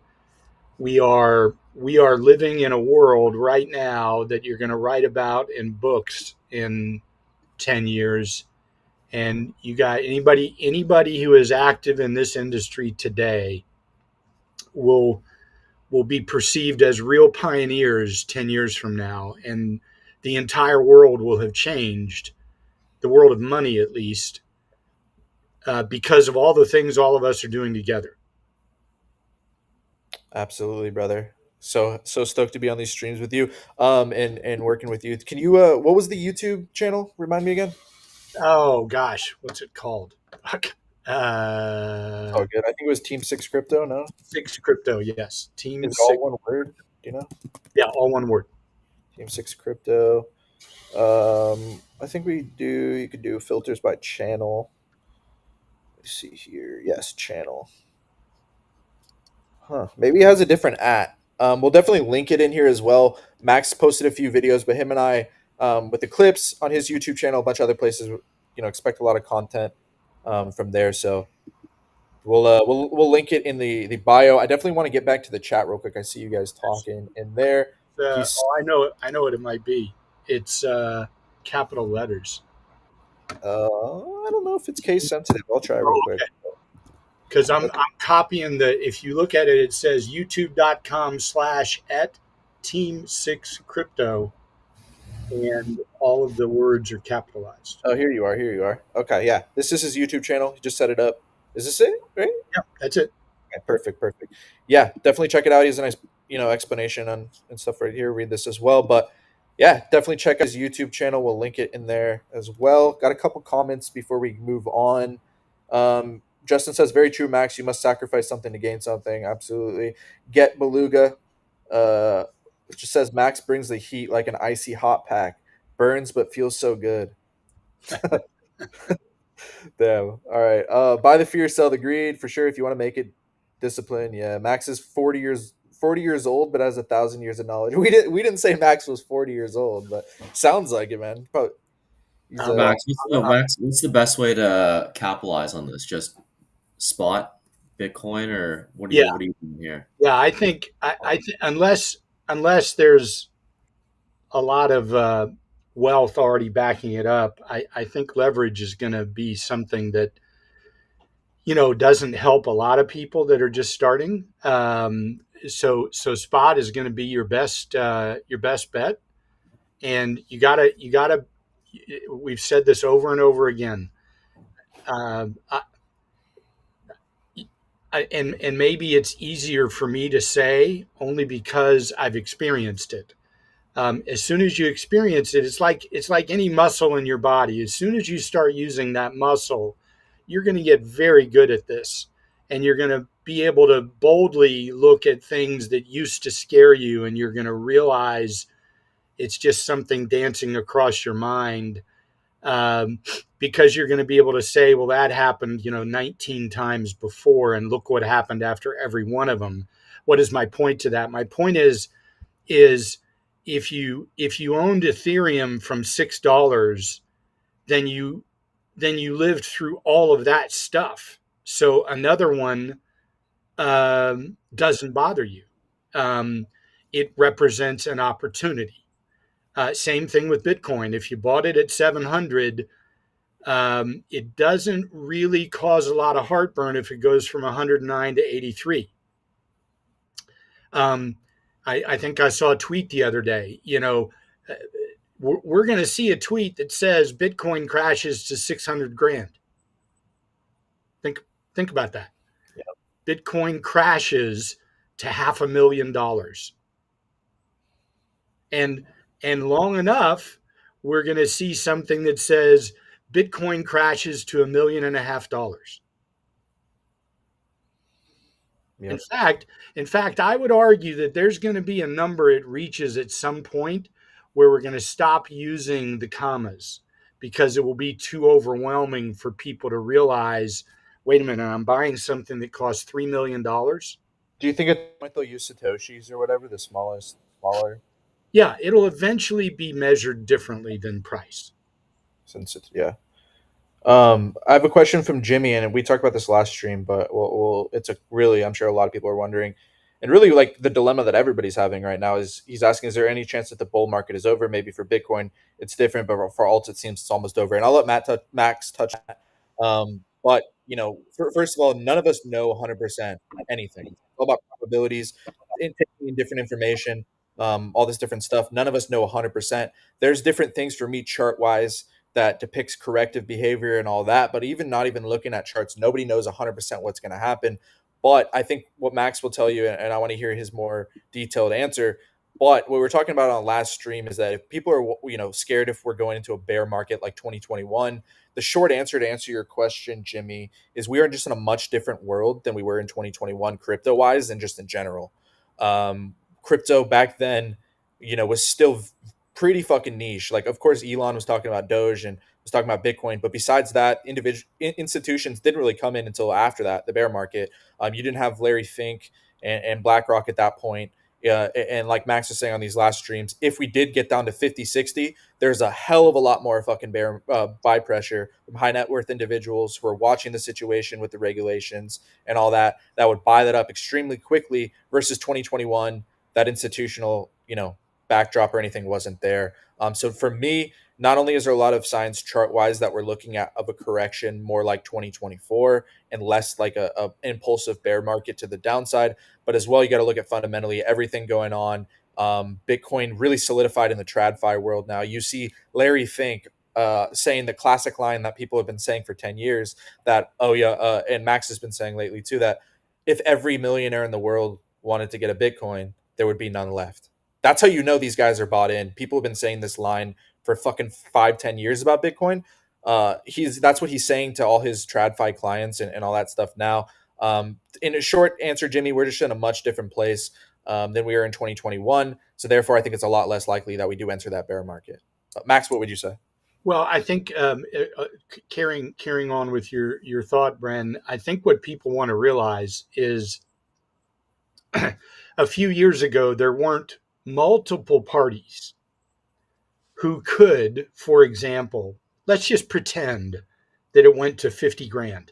we are living in a world right now that you're going to write about in books in 10 years. And you got anybody who is active in this industry today will will be perceived as real pioneers 10 years from now, and the entire world will have changed, the world of money at least, because of all the things all of us are doing together. Absolutely, brother. So stoked to be on these streams with you, and working with you. Can you what was the YouTube channel? Remind me again. Oh gosh, what's it called? Oh, good. I think it was Team Six Crypto. No, Six Crypto, yes. is Team it all Six. one word? Do you know? Yeah, all one word. Team Six Crypto. I think we do. You could do filters by channel. Let's see here. Yes, channel. Huh. Maybe he has a different at. We'll definitely link it in here as well. Max posted a few videos, but him and I, with the clips on his YouTube channel, a bunch of other places, expect a lot of content from there. So we'll link it in the bio. I definitely want to get back to the chat real quick. I see you guys talking in there. He's I know what it might be. It's capital letters. I don't know if it's case sensitive. I'll try real Oh, quick. okay. Because I'm Okay. copying if you look at it, it says youtube.com/at team six crypto, and all of the words are capitalized. Oh, here you are. Here you are. Okay, yeah. This is his YouTube channel. He just set it up. Is this it? Right? Yeah, that's it. Okay, perfect, perfect. Yeah, definitely check it out. He has a nice, explanation on and stuff right here. Read this as well. But yeah, definitely check out his YouTube channel. We'll link it in there as well. Got a couple comments before we move on. Justin says, "Very true, Max. You must sacrifice something to gain something." Absolutely. Get Beluga. It just says Max brings the heat like an icy hot pack. Burns but feels so good. Damn. All right. Buy the fear, sell the greed for sure. If you want to make it discipline, yeah. Max is 40 years old, but has 1,000 years of knowledge. We didn't say Max was 40 years old, but sounds like it, man. Probably, he's Um, a Max, what's the best way to capitalize on this? Just spot Bitcoin, or yeah, what are you doing here? yeah. I think unless there's a lot of wealth already backing it up, I think leverage is going to be something that doesn't help a lot of people that are just starting. So spot is going to be your best bet, and you gotta. We've said this over and over again. Um, and maybe it's easier for me to say only because I've experienced it. As soon as you experience it, it's like any muscle in your body. As soon as you start using that muscle, you're going to get very good at this, and you're going to be able to boldly look at things that used to scare you, and you're going to realize it's just something dancing across your mind, um, because you're going to be able to say, well, that happened 19 times before, and look what happened after every one of them. What is my point to that? My point is if you owned Ethereum from $6, then you lived through all of that stuff. So another one doesn't bother you. Um, it represents an opportunity. Same thing with Bitcoin. If you bought it at 700, it doesn't really cause a lot of heartburn if it goes from 109 to 83. Um, I think I saw a tweet the other day. Uh, we're going to see a tweet that says Bitcoin crashes to 600 grand. Think about that. Bitcoin crashes to $500,000, and long enough, we're going to see something that says Bitcoin crashes to $1.5 million. In Yep. fact, in fact, I would argue that there's going to be a number it reaches at some point where we're going to stop using the commas because it will be too overwhelming for people to realize, wait a minute, I'm buying something that costs $3 million. Do you think at the point they'll use satoshis or whatever, the smallest, smaller? Yeah, it'll eventually be measured differently than price. Since it's yeah. I have a question from Jimmy, and we talked about this last stream, but it's a really, I'm sure a lot of people are wondering, and really like the dilemma that everybody's having right now is he's asking, is there any chance that the bull market is over? Maybe for Bitcoin, it's different, but for alts, it seems it's almost over. And I'll let Max touch that. But first of all, none of us know 100% anything. It's all about probabilities, taking in different information, all this different stuff. None of us know 100%. There's different things for me chart wise that depicts corrective behavior and all that. But even not even looking at charts, nobody knows 100% what's going to happen. But I think what Max will tell you, and I want to hear his more detailed answer. But what we were talking about on last stream is that if people are, scared if we're going into a bear market like 2021, the short answer to answer your question, Jimmy, is we are just in a much different world than we were in 2021, crypto wise, and just in general. Crypto back then, was still pretty fucking niche. Like, of course, Elon was talking about Doge and was talking about Bitcoin, but besides that, institutions didn't really come in until after that, the bear market. You didn't have Larry Fink and BlackRock at that point. And like Max was saying on these last streams, if we did get down to 50, 60, there's a hell of a lot more fucking buy pressure from high net worth individuals who are watching the situation with the regulations and all that would buy that up extremely quickly versus 2021, that institutional, backdrop or anything wasn't there. So for me, not only is there a lot of signs chart wise that we're looking at of a correction more like 2024 and less like a impulsive bear market to the downside, but as well, you got to look at fundamentally everything going on. Bitcoin really solidified in the TradFi world now. You see Larry Fink saying the classic line that people have been saying for 10 years that, oh, yeah, and Max has been saying lately too, that if every millionaire in the world wanted to get a Bitcoin, there would be none left. That's how you know these guys are bought in. People have been saying this line for fucking 5-10 years about Bitcoin. That's what he's saying to all his TradFi clients and all that stuff now. In a short answer, Jimmy, we're just in a much different place than we were in 2021. So therefore, I think it's a lot less likely that we do enter that bear market. Max, what would you say? Well, I think carrying on with your thought, Bren, I think what people want to realize is a few years ago there weren't multiple parties who could, for example, let's just pretend that it went to 50 grand.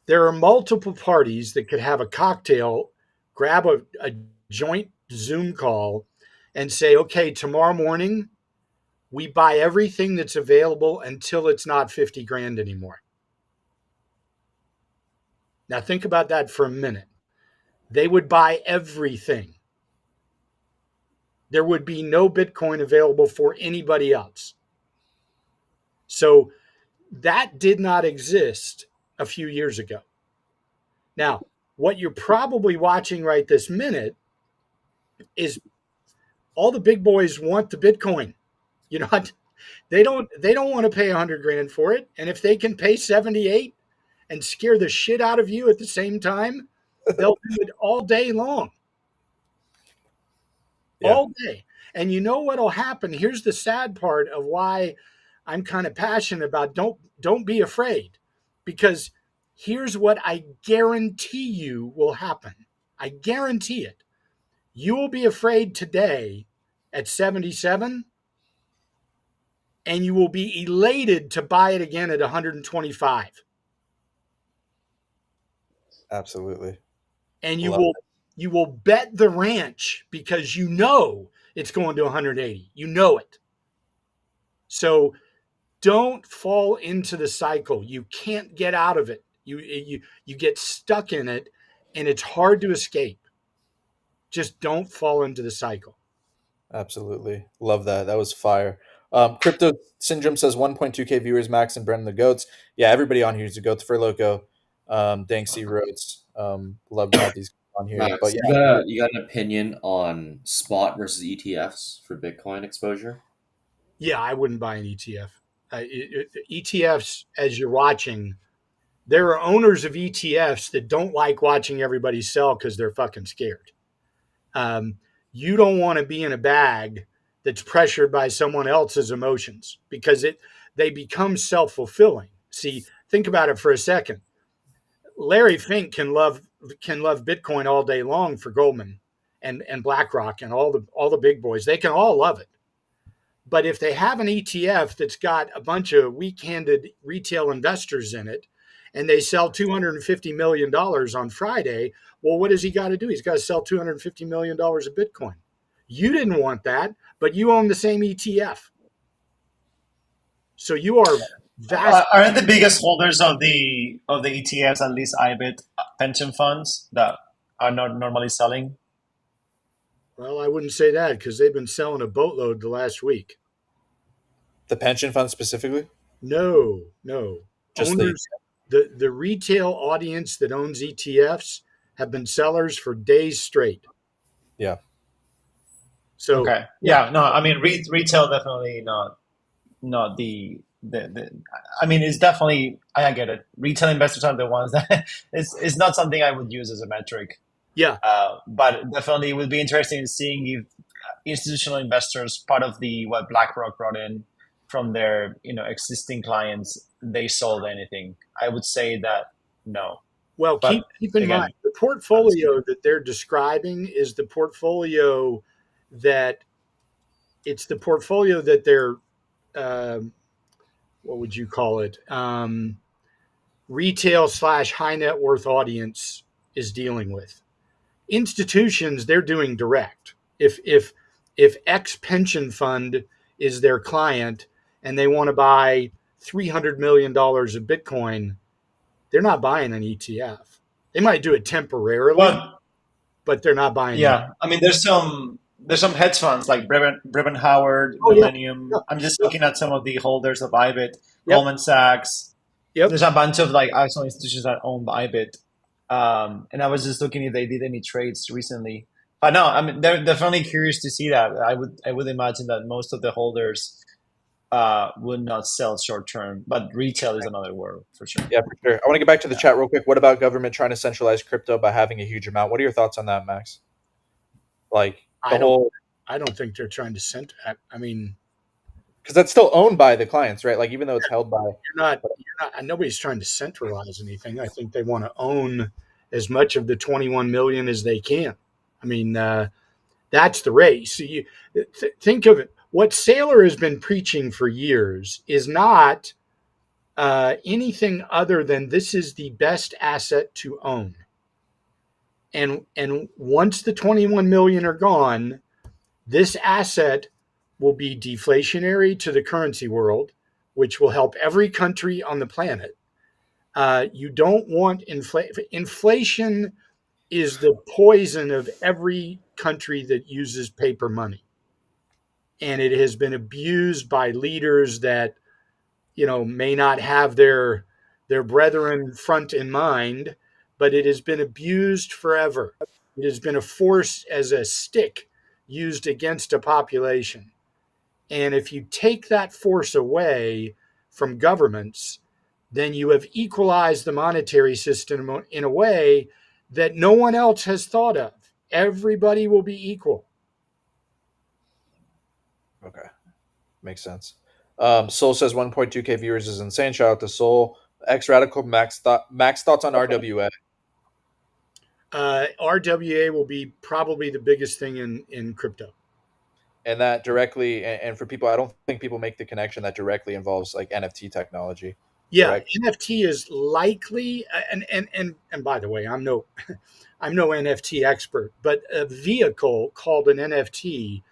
There are multiple parties that could have a cocktail, grab a joint Zoom call, and say, okay, tomorrow morning, we buy everything that's available until it's not 50 grand anymore. Now, think about that for a minute. They would buy everything. There would be no Bitcoin available for anybody else. So that did not exist a few years ago. Now, what you're probably watching right this minute is all the big boys want the Bitcoin. You know, they don't want to pay 100 grand for it, and if they can pay 78 and scare the shit out of you at the same time, they'll do it all day long. Yeah, All day. And you know what'll happen? Here's the sad part of why I'm kind of passionate about don't be afraid, because here's what I guarantee you will happen. I guarantee it. You will be afraid today at 77, and you will be elated to buy it again at 125. absolutely. And Love you will bet the ranch because you know it's going to 180. You know it. So don't fall into the cycle. You can't get out of it. You get stuck in it, and it's hard to escape. Just don't fall into the cycle. Absolutely. Love that. That was fire. Crypto Syndrome says 1.2K viewers max and Brendan the Goats. Yeah, everybody on here is a Goats for Loco. Danksy Rhodes. Love to have these on here. But Max, yeah, you got an opinion on spot versus ETFs for Bitcoin exposure? Yeah, I wouldn't buy an ETF. ETFs, as you're watching, There are owners of ETFs that don't like watching everybody sell because they're fucking scared. Um, you don't want to be in a bag that's pressured by someone else's emotions because they become self-fulfilling. See, think about it for a second. Larry Fink can love Bitcoin all day long for Goldman and BlackRock and all the big boys. They can all love it. But if they have an ETF that's got a bunch of weak-handed retail investors in it and they sell $250 million on Friday, well, what does he got to do? He's got to sell $250 million of Bitcoin. You didn't want that, but you own the same ETF. So you are vast. Aren't the biggest holders of the ETFs at least IBIT pension funds that are not normally selling? Well, I wouldn't say that because they've been selling a boatload the last week. The pension fund specifically? No. Just the Owners, the retail audience that owns ETFs have been sellers for days straight. yeah. So Okay. Yeah. No. I mean, retail definitely not the. I mean, it's definitely. I get it. Retail investors are the ones that it's not something I would use as a metric. yeah, But definitely it would be interesting in seeing if institutional investors, part of the what BlackRock brought in from their existing clients, they sold anything. I would say that no. well, keep But in mind again, the portfolio that they're describing is the portfolio that they're what would you call it? Retail / high net worth audience is dealing with. Institutions, they're doing direct. If X pension fund is their client and they want to buy $300 million of Bitcoin, they're not buying an ETF. They might do it temporarily, well, but they're not buying it. yeah. I mean, there's some hedge funds like Brevan Howard, Oh yeah, Millennium. I'm just looking at some of the holders of IBIT, yep, Goldman Sachs. yep. There's a bunch of like actual institutions that own IBIT. And I was just looking if they did any trades recently. But no, I mean they're definitely curious to see that. I would imagine that most of the holders would not sell short term, but retail is another world for sure. Yeah, for sure. I want to get back to the chat real quick. What about government trying to centralize crypto by having a huge amount? What are your thoughts on that, Max? Like the I don't. whole, I don't think they're trying to send. I mean, because that's still owned by the clients, right? Like even though it's held by. you're not. Nobody's trying to centralize anything. I think they want to own as much of the 21 million as they can. I mean, that's the race. You think of it. What Saylor has been preaching for years is not anything other than this is the best asset to own. And once the 21 million are gone, this asset will be deflationary to the currency world, which will help every country on the planet. You don't want inflation is the poison of every country that uses paper money. And it has been abused by leaders that, may not have their brethren front in mind, but it has been abused forever. It has been a force as a stick used against a population. And if you take that force away from governments, then you have equalized the monetary system in a way that no one else has thought of. Everybody will be equal. Okay, makes sense. Soul says 1.2K viewers is insane. Shout out to Soul. X Radical Max thoughts on RWA. RWA will be probably the biggest thing in crypto. And that directly, and for people, I don't think people make the connection that directly involves like NFT technology. Yeah, Correct? NFT is likely, and by the way, I'm no I'm no NFT expert, but a vehicle called an NFT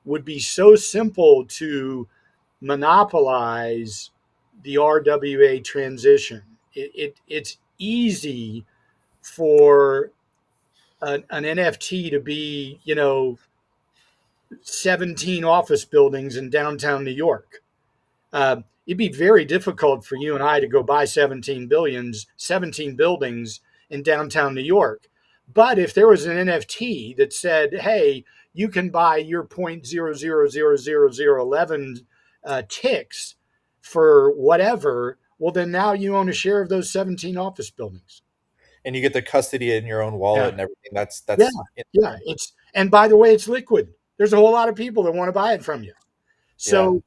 would be so simple to monopolize the RWA transition. It's easy for an NFT to be, 17 office buildings in downtown New York. It'd be very difficult for you and I to go buy 17 buildings in downtown New York. But if there was an NFT that said, hey, you can buy your 0.000011 ticks for whatever, Well, then now you own a share of those 17 office buildings. And you get the custody in your own wallet Yeah. and everything. Yeah, That's yeah. insane. And by the way, it's liquid. There's a whole lot of people that want to buy it from you. Yeah. So,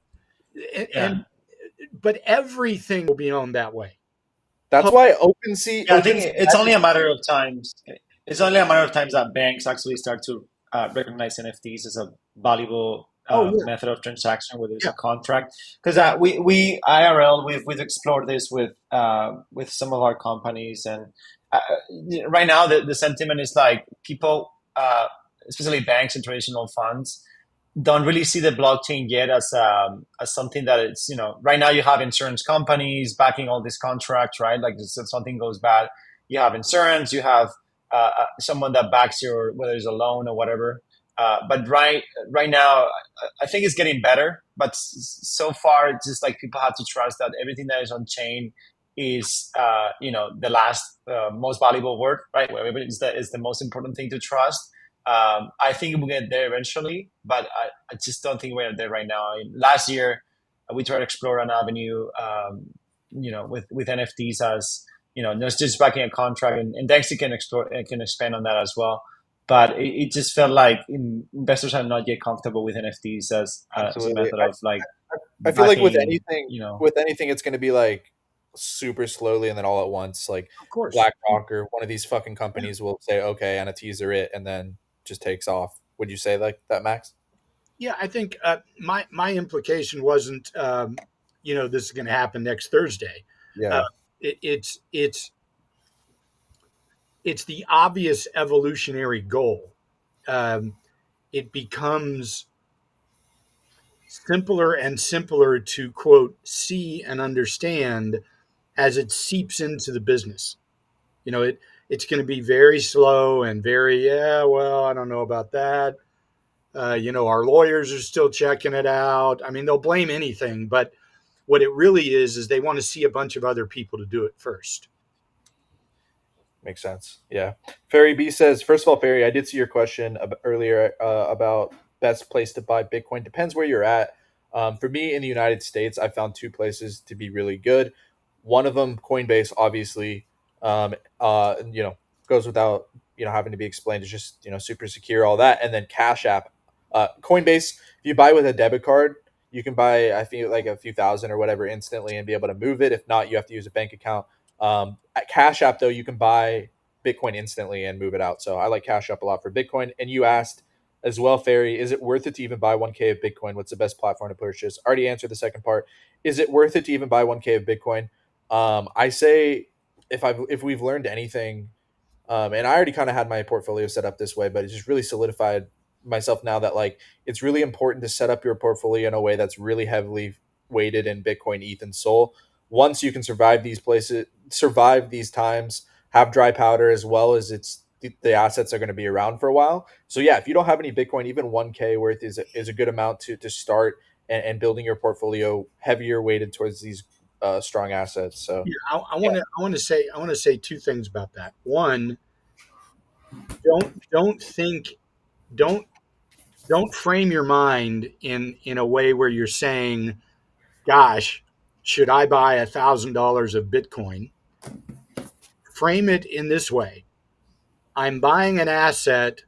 Yeah. and but everything will be owned that way. That's why OpenSea Yeah, I think OpenSea it's only a matter of times. It's only a matter of times that banks actually start to recognize NFTs as a valuable Oh yeah, method of transaction where there's yeah. a contract. Because we IRL we've explored this with some of our companies, and uh, right now the sentiment is like people, especially banks and traditional funds, don't really see the blockchain yet as something that it's, right now you have insurance companies backing all these contracts, right? Like if something goes bad, you have insurance, you have someone that backs your, whether it's a loan or whatever. But right now, I think it's getting better. But so far, it's just like people have to trust that everything that is on chain is, the last most valuable word, right? Whatever is the most important thing to trust. I think we'll get there eventually, but I just don't think we're there right now. Last year, we tried to explore an avenue, with NFTs as, just backing a contract, and Dexy can explore, can expand on that as well. But it just felt like investors are not yet comfortable with NFTs as a absolutely. method of like I feel like backing, with anything, it's going to be like super slowly and then all at once. Like Of course. BlackRock or one of these fucking companies will say, "Okay, NFTs are it," and then just takes off. Would you say like that, Max? Yeah, I think my implication wasn't this is going to happen next Thursday. Uh, Yeah, it's the obvious evolutionary goal. Um, it becomes simpler and simpler to quote see and understand as it seeps into the business. It's going to be very slow and very, yeah, well, I don't know about that. Our lawyers are still checking it out. I mean, they'll blame anything, but what it really is they want to see a bunch of other people to do it first. makes sense. Yeah. Ferry B says, first of all, Ferry, I did see your question earlier about best place to buy Bitcoin. Depends where you're at. For me in the United States, I found two places to be really good. One of them, Coinbase, obviously, um, goes without having to be explained. It's just super secure, all that, and then Cash App. Coinbase, if you buy with a debit card, you can buy I think like a few thousand or whatever instantly and be able to move it. If not, you have to use a bank account. At Cash App, though, you can buy Bitcoin instantly and move it out. So I like Cash App a lot for Bitcoin. And you asked as well, Ferry, is it worth it to even buy 1K of Bitcoin? What's the best platform to purchase? Already answered the second part. Is it worth it to even buy 1K of Bitcoin? I say if we've learned anything, and I already kind of had my portfolio set up this way, but it just really solidified myself now that like it's really important to set up your portfolio in a way that's really heavily weighted in Bitcoin, ETH, and Sol. Once you can survive these times, have dry powder as well as the assets are going to be around for a while. So yeah, if you don't have any Bitcoin, even 1K worth is a good amount to start and building your portfolio heavier weighted towards these strong assets. So Yeah, I yeah, want to I want to say two things about that. One, don't think don't don't frame your mind in a way where you're saying, "Gosh, should I buy $1,000 of Bitcoin?" Frame it in this way: I'm buying an asset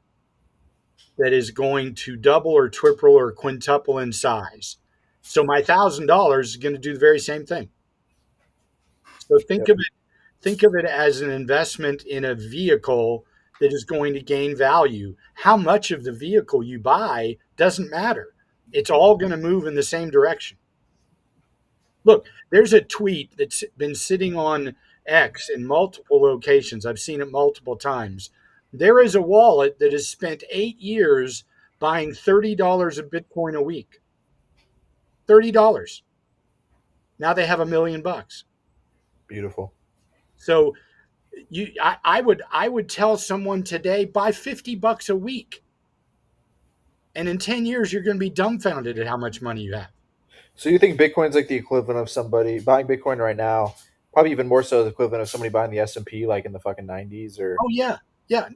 that is going to double or triple or quintuple in size. So my $1,000 is going to do the very same thing. So yep. think of it as an investment in a vehicle that is going to gain value. How much of the vehicle you buy doesn't matter. It's all going to move in the same direction. Look, there's a tweet that's been sitting on X in multiple locations. I've seen it multiple times. There is a wallet that has spent 8 years buying $30 of Bitcoin a week. $30. Now they have $1 million. Beautiful. So I would tell someone today, buy $50 a week, and in 10 years you're going to be dumbfounded at how much money you have. So you think Bitcoin's like the equivalent of somebody buying Bitcoin right now, probably even more so the equivalent of somebody buying the S&P like in the fucking 90s, or Oh yeah, yeah,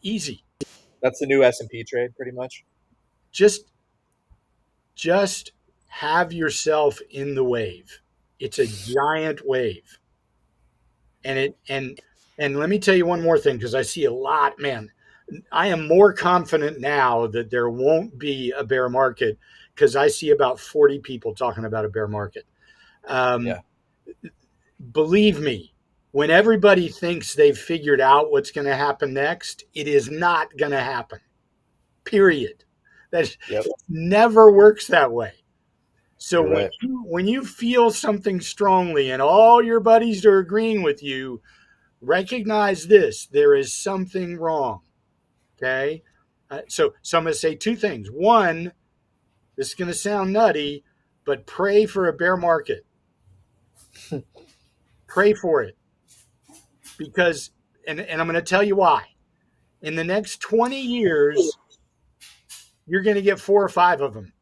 easy. that's the new S&P trade pretty much. Just just have yourself in the wave. It's a giant wave. And let me tell you one more thing, because I see a lot, man. I am more confident now that there won't be a bear market because I see about 40 people talking about a bear market. Um, Yeah. Believe me, when everybody thinks they've figured out what's going to happen next, it is not going to happen. Period. That Yep. never works that way. So You're right. when you feel something strongly and all your buddies are agreeing with you, recognize this: there is something wrong. Okay. So I'm going to say two things. One, this is going to sound nutty, but pray for a bear market. Pray for it because, and I'm going to tell you why. In the next 20 years, you're going to get 4 or 5 of them.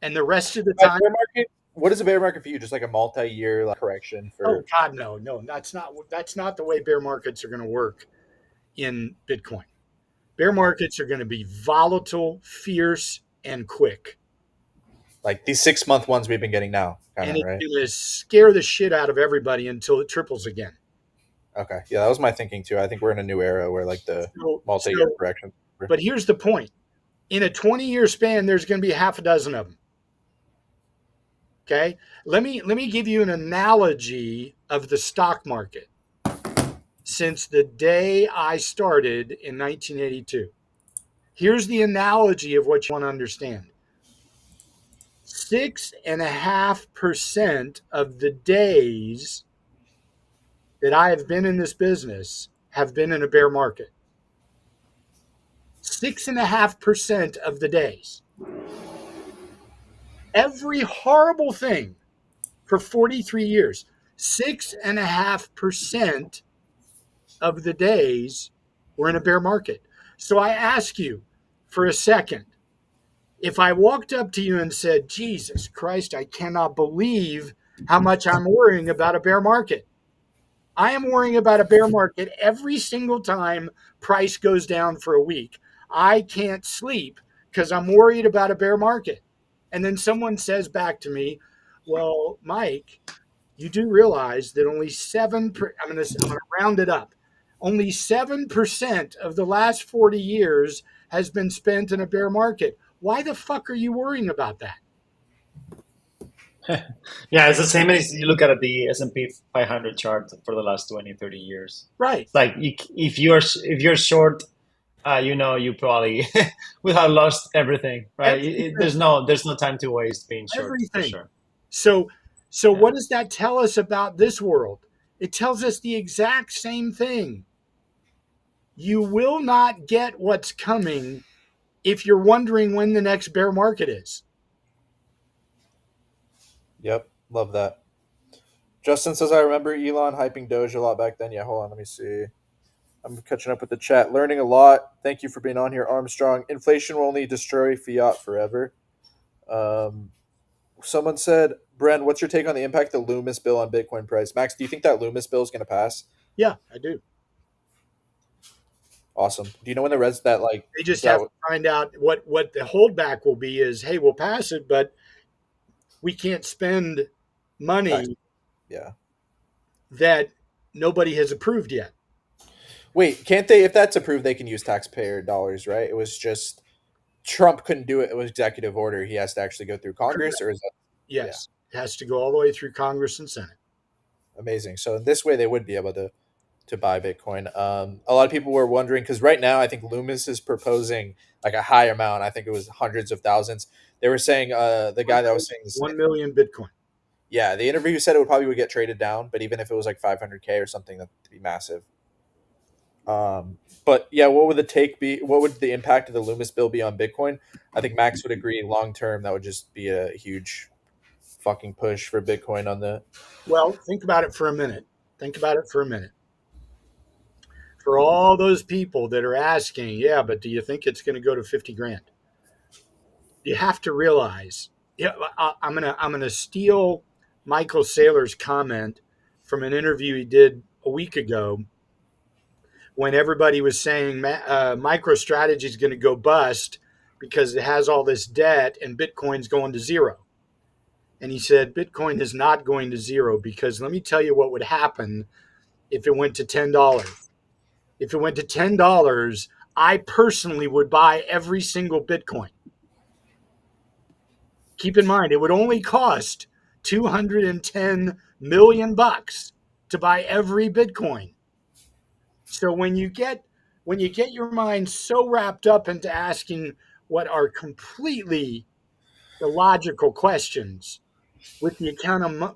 And the rest of the By time, bear market, what is a bear market for you? Just like a multi-year like, correction oh for God, no, that's not the way bear markets are going to work in Bitcoin. Bear markets are going to be volatile, fierce, and quick. like these 6 month ones we've been getting now, kind And of it's right? going to scare the shit out of everybody until it triples again. Okay, yeah, that was my thinking too. I think we're in a new era where like the multi-year So, correction. but here's the point: in a 20-year span, there's going to be half a dozen of them. Okay, let me give you an analogy of the stock market since the day I started in 1982. Here's the analogy of what you want to understand: 6.5% of the days that I have been in this business have been in a bear market. 6.5% of the days. Every horrible thing for 43 years, 6.5% of the days were in a bear market. So I ask you for a second, if I walked up to you and said, Jesus Christ, I cannot believe how much I'm worrying about a bear market. I am worrying about a bear market every single time price goes down for a week. I can't sleep because I'm worried about a bear market. And then someone says back to me, well, Mike, you do realize that only 7 I'm going to round it up. Only 7% of the last 40 years has been spent in a bear market. Why the fuck are you worrying about that? Yeah, it's the same as you look at the S&P 500 chart for the last 20, 30 years. Right. It's like if you're short, you probably will have lost everything, right? Everything. There's no time to waste being short for Everything. sure. So so Yeah. what does that tell us about this world? It tells us the exact same thing. You will not get what's coming if you're wondering when the next bear market is. Yep, love that. Justin says I remember Elon hyping Doge a lot back then. Yeah, hold on, let me see. I'm catching up with the chat, learning a lot. Thank you for being on here, Armstrong. Inflation will only destroy fiat forever. Um, Someone said, Bren, what's your take on the impact of the Loomis bill on Bitcoin price? Max, do you think that Loomis bill is going to pass? Yeah, I do. Awesome. Do you know when the res that like They just that have to find out what the holdback will be is, hey, we'll pass it, but we can't spend tax? money Yeah. that nobody has approved yet. Wait, can't they? If that's approved, they can use taxpayer dollars, right? It was just Trump couldn't do it. It was executive order. He has to actually go through Congress, Correct. or is that? Yeah, Yes. It has to go all the way through Congress and Senate. amazing. So in this way, they would be able to buy Bitcoin. A lot of people were wondering because right now I think Loomis is proposing like a high amount. I think it was hundreds of thousands. They were saying the guy that was saying this, 1 million Bitcoin. yeah, the interview said it would probably would get traded down, but even if it was like 500K or something, that'd be massive. But yeah, what would the take be? What would the impact of the Loomis bill be on Bitcoin? I think Max would agree. Long term, that would just be a huge fucking push for Bitcoin on the. Well, think about it for a minute. Think about it for a minute. For all those people that are asking, yeah, but do you think it's going to go to 50 grand? You have to realize, yeah, I'm gonna steal Michael Saylor's comment from an interview he did a week ago when everybody was saying MicroStrategy is going to go bust because it has all this debt and Bitcoin's going to zero. And he said, Bitcoin is not going to zero because let me tell you what would happen if it went to $10. If it went to $10, I personally would buy every single Bitcoin. Keep in mind, it would only cost 210 million bucks to buy every Bitcoin. So when you get your mind so wrapped up into asking what are completely illogical questions with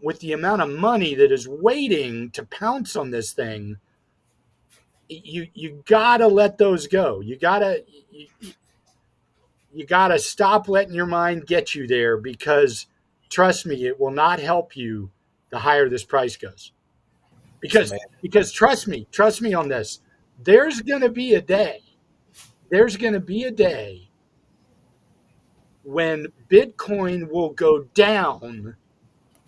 with the amount of money that is waiting to pounce on this thing, you gotta let those go. You gotta stop letting your mind get you there because trust me, it will not help you the higher this price goes. It's Because amazing. trust me on this. There's gonna be a day. There's gonna be a day when Bitcoin will go down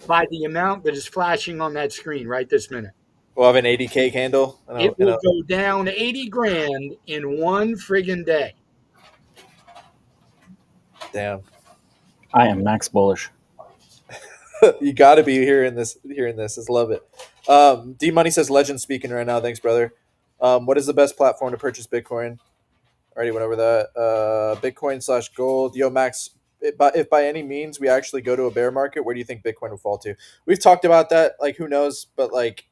by the amount that is flashing on that screen right this minute. We'll have an 80K candle. It will go down 80 grand in one friggin' day. Damn. I am max bullish. You got to be hearing this. Hearing this, just love it. D Money says, "Legend speaking right now." Thanks, brother. What is the best platform to purchase Bitcoin? Already went over that. Bitcoin/gold. Yo, Max. If by any means we actually go to a bear market, where do you think Bitcoin will fall to? We've talked about that. Like, who knows? But like,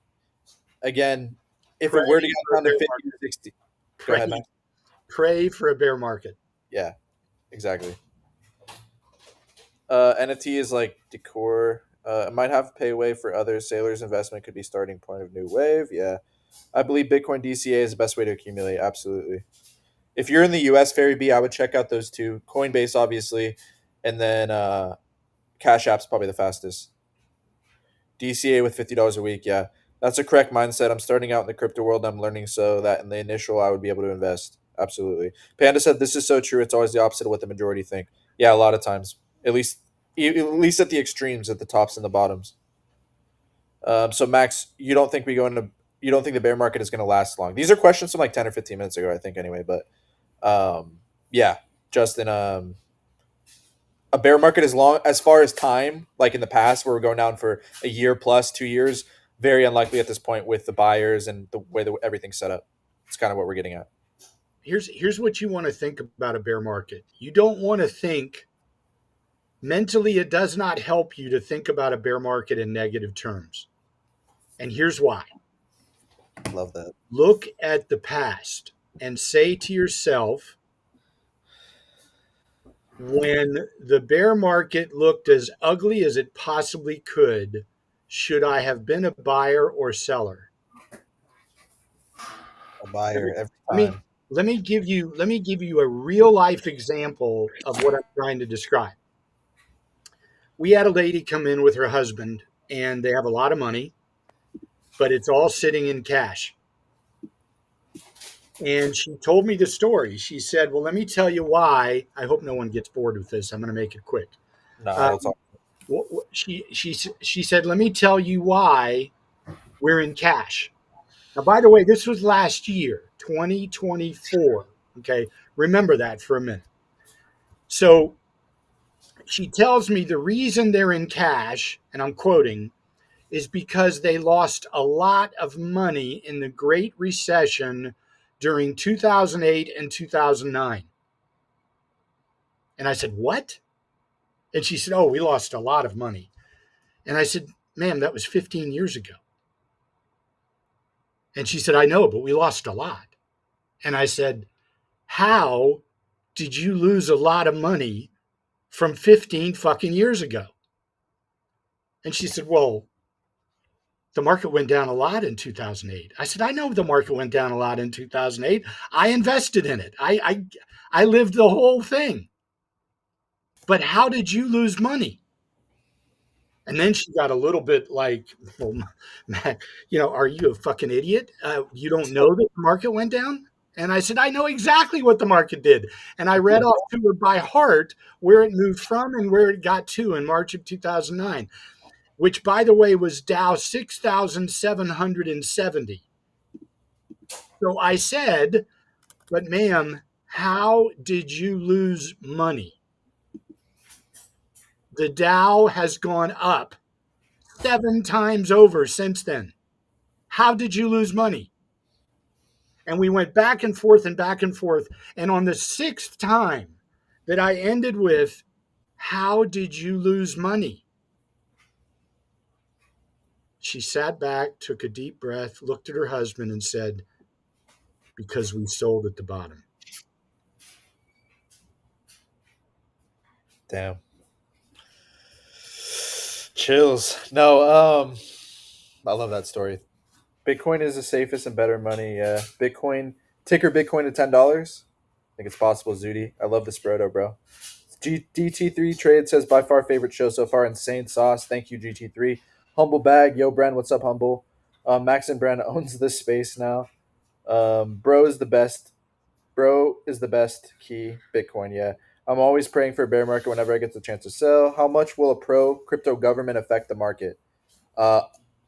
again, if Pray it were to get for a down to bear 50 or market. 60, go ahead, Pray, Max. pray for a bear market. Yeah, exactly. NFT is like decor. It might have payway for others. Sailors investment could be starting point of new wave. Yeah, I believe Bitcoin DCA is the best way to accumulate. Absolutely. If you're in the US, Ferry B, I would check out those two. Coinbase, obviously, and then Cash App's probably the fastest. DCA with $50 a week. Yeah, that's a correct mindset. I'm starting out in the crypto world. And I'm learning so that in the initial, I would be able to invest. Absolutely. Panda said this is so true. It's always the opposite of what the majority think. Yeah, a lot of times. At least, at least at the extremes, at the tops and the bottoms. So Max, you don't think the bear market is going to last long? These are questions from like 10 or 15 minutes ago, I think, anyway. But yeah, Justin, a bear market as far as time, like in the past, where we're going down for a year plus 2 years, very unlikely at this point with the buyers and the way that everything's set up. It's kind of what we're getting at. Here's what you want to think about a bear market. You don't want to think mentally, it does not help you to think about a bear market in negative terms. And here's why. Love that. Look at the past and say to yourself, when the bear market looked as ugly as it possibly could, should I have been a buyer or seller? A buyer every Let me time. let me give you a real life example of what I'm trying to describe. We had a lady come in with her husband, and they have a lot of money, but it's all sitting in cash. And she told me the story. She said, "Well, let me tell you why." I hope no one gets bored with this. I'm going to make it quick. No, it's Um, all she said, "Let me tell you why we're in cash." Now, by the way, this was last year, 2024. Okay, remember that for a minute. So she tells me the reason they're in cash, and I'm quoting, is because they lost a lot of money in the Great Recession during 2008 and 2009. And I said, "What?" And she said, "Oh, we lost a lot of money." And I said, "Ma'am, that was 15 years ago." And she said, "I know, but we lost a lot." And I said, "How did you lose a lot of money from 15 fucking years ago?" And she said, "Well, the market went down a lot in 2008." I said, "I know the market went down a lot in 2008. I invested in it. I lived the whole thing. But how did you lose money?" And then she got a little bit like, "Well, Matt, are you a fucking idiot? You don't know that the market went down?" And I said, "I know exactly what the market did." And I read off to her by heart where it moved from and where it got to in March of 2009, which, by the way, was Dow 6,770. So I said, "But ma'am, how did you lose money?" The Dow has gone up 7 times over since then. How did you lose money? And we went back and forth and back and forth. And on the 6th time that I ended with, how did you lose money? She sat back, took a deep breath, looked at her husband, and said, because we sold at the bottom. Damn. Chills. No, I love that story. Bitcoin is the safest and better money. Bitcoin, ticker Bitcoin at $10. I think it's possible, Zudi. I love the Sproto, bro. DT3 Trade says by far favorite show so far. Insane sauce. Thank you, GT3. Humble Bag. Yo, Bren, what's up, Humble? Max and Bren owns this space now. Bro is the best. Bro is the best key. Bitcoin, yeah. I'm always praying for a bear market whenever I get the chance to sell. How much will a pro crypto government affect the market? uh,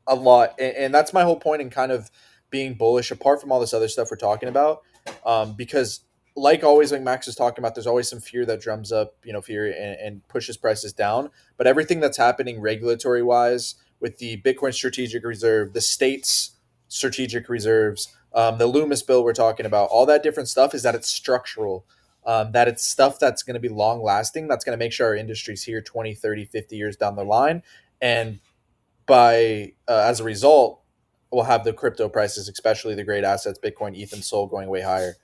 a lot, and that's my whole point in kind of being bullish. Apart from all this other stuff we're talking about, because like always, like Max is talking about, there's always some fear that drums up, fear and pushes prices down. But everything that's happening regulatory wise with the Bitcoin strategic reserve, the states strategic reserves, the Loomis bill we're talking about, all that different stuff is that it's structural. That it's stuff that's going to be long lasting, that's going to make sure our industry's here 20, 30, 50 years down the line. And by as a result, we'll have the crypto prices, especially the great assets, Bitcoin, ETH, and Sol, going way higher.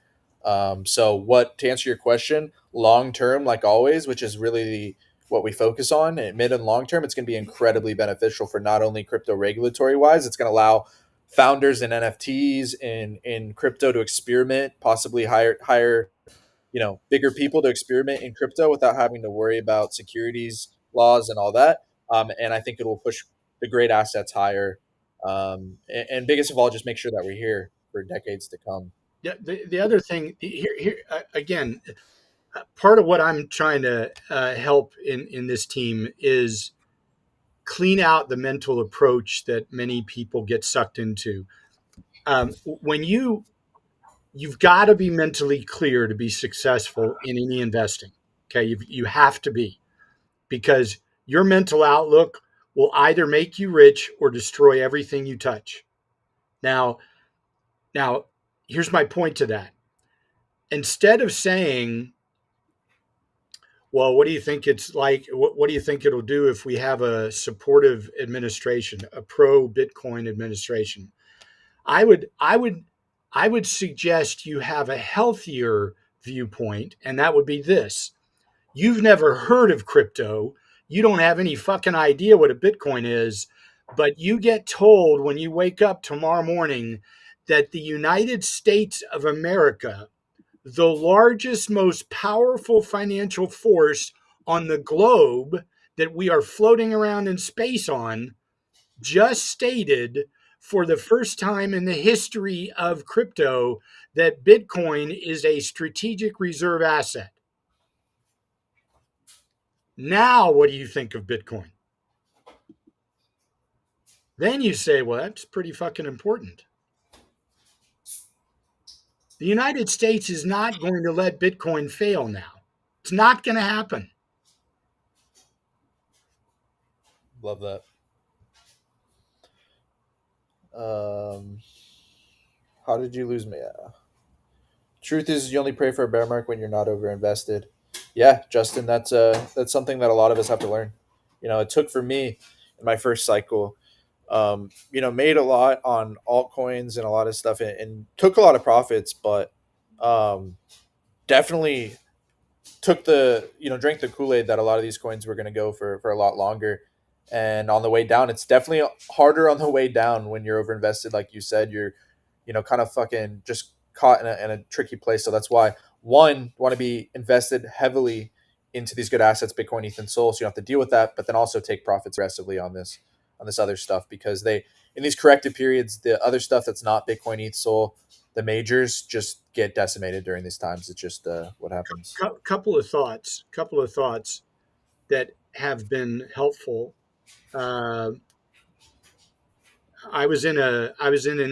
So, what to answer your question, long term, like always, which is really what we focus on, and mid and long term, it's going to be incredibly beneficial for not only crypto regulatory wise, it's going to allow founders in NFTs in crypto to experiment, possibly hire bigger people to experiment in crypto without having to worry about securities laws and all that. And I think it will push the great assets higher. And biggest of all, just make sure that we're here for decades to come. Yeah, the other thing here again, part of what I'm trying to help in this team is clean out the mental approach that many people get sucked into. When you've got to be mentally clear to be successful in any investing. Okay, you have to be, because your mental outlook will either make you rich or destroy everything you touch. Now, now, here's my point to that. Instead of saying, well, what do you think it's like? What do you think it'll do if we have a supportive administration, a pro Bitcoin administration? I would, I would, I would suggest you have a healthier viewpoint, and that would be this: you've never heard of crypto, you don't have any fucking idea what a Bitcoin is, but you get told when you wake up tomorrow morning that the United States of America, the largest, most powerful financial force on the globe that we are floating around in space on, just stated for the first time in the history of crypto that Bitcoin is a strategic reserve asset. Now, what do you think of Bitcoin? Then you say, well, that's pretty fucking important. The United States is not going to let Bitcoin fail now. It's not going to happen. Love that. How did you lose me? Truth is, you only pray for a bear market when you're not over invested. Yeah, Justin, that's something that a lot of us have to learn. It took for me in my first cycle. Made a lot on altcoins and a lot of stuff, and took a lot of profits, but definitely took drank the Kool-Aid that a lot of these coins were going to go for a lot longer. And on the way down, it's definitely harder on the way down when you're over invested. Like you said, you're, kind of fucking just caught in a tricky place. So that's why, one, want to be invested heavily into these good assets, Bitcoin, ETH, and Sol, so you don't have to deal with that, but then also take profits aggressively on this other stuff, because in these corrective periods, the other stuff that's not Bitcoin, ETH, Sol, the majors just get decimated during these times. It's just what happens. Couple of thoughts that have been helpful. Uh, I was in an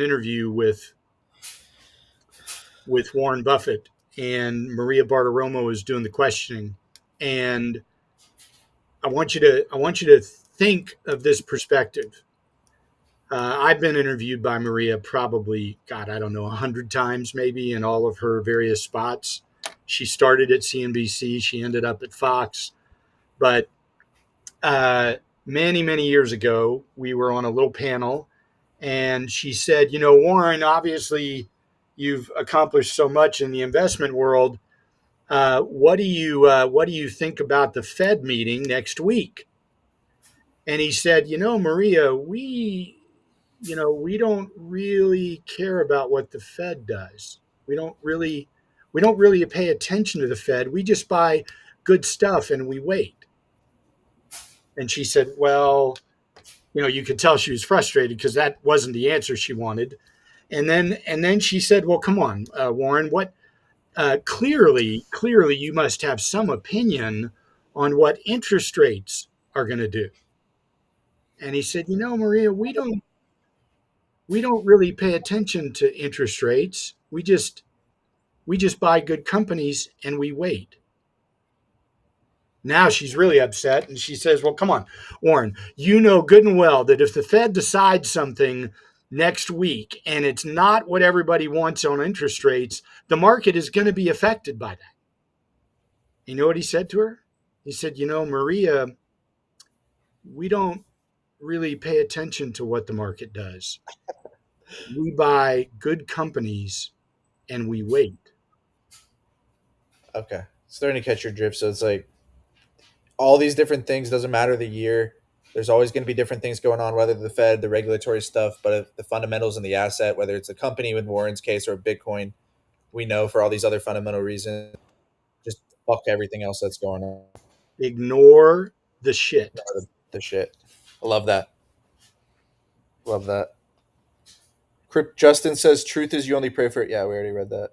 interview with Warren Buffett, and Maria Bartiromo was doing the questioning, and I want you to think of this perspective. I've been interviewed by Maria probably, God, I don't know, 100 times maybe in all of her various spots. She started at CNBC, she ended up at Fox, but uh, many years ago, we were on a little panel, and she said, "You know, Warren, obviously, you've accomplished so much in the investment world. What do you think about the Fed meeting next week?" And he said, "You know, Maria, we don't really care about what the Fed does. We don't really we don't really pay attention to the Fed. We just buy good stuff and we wait." And she said, "Well, you could tell she was frustrated because that wasn't the answer she wanted." And then she said, "Well, come on, Warren, what clearly you must have some opinion on what interest rates are going to do." And he said, "You know, Maria, we don't really pay attention to interest rates. We just buy good companies and we wait." Now she's really upset and she says, "Well, come on, Warren, you know good and well that if the Fed decides something next week and it's not what everybody wants on interest rates, the market is going to be affected by that." You know what he said to her? He said, "You know, Maria, we don't really pay attention to what the market does. We buy good companies and we wait." Okay, starting to catch your drift. So it's like all these different things, doesn't matter the year. There's always going to be different things going on, whether the Fed, the regulatory stuff, but if the fundamentals in the asset, whether it's a company with Warren's case or Bitcoin, we know for all these other fundamental reasons, just fuck everything else that's going on. Ignore the shit. The shit. I love that. Love that. Crypt Justin says, "Truth is you only pray for it." Yeah, we already read that.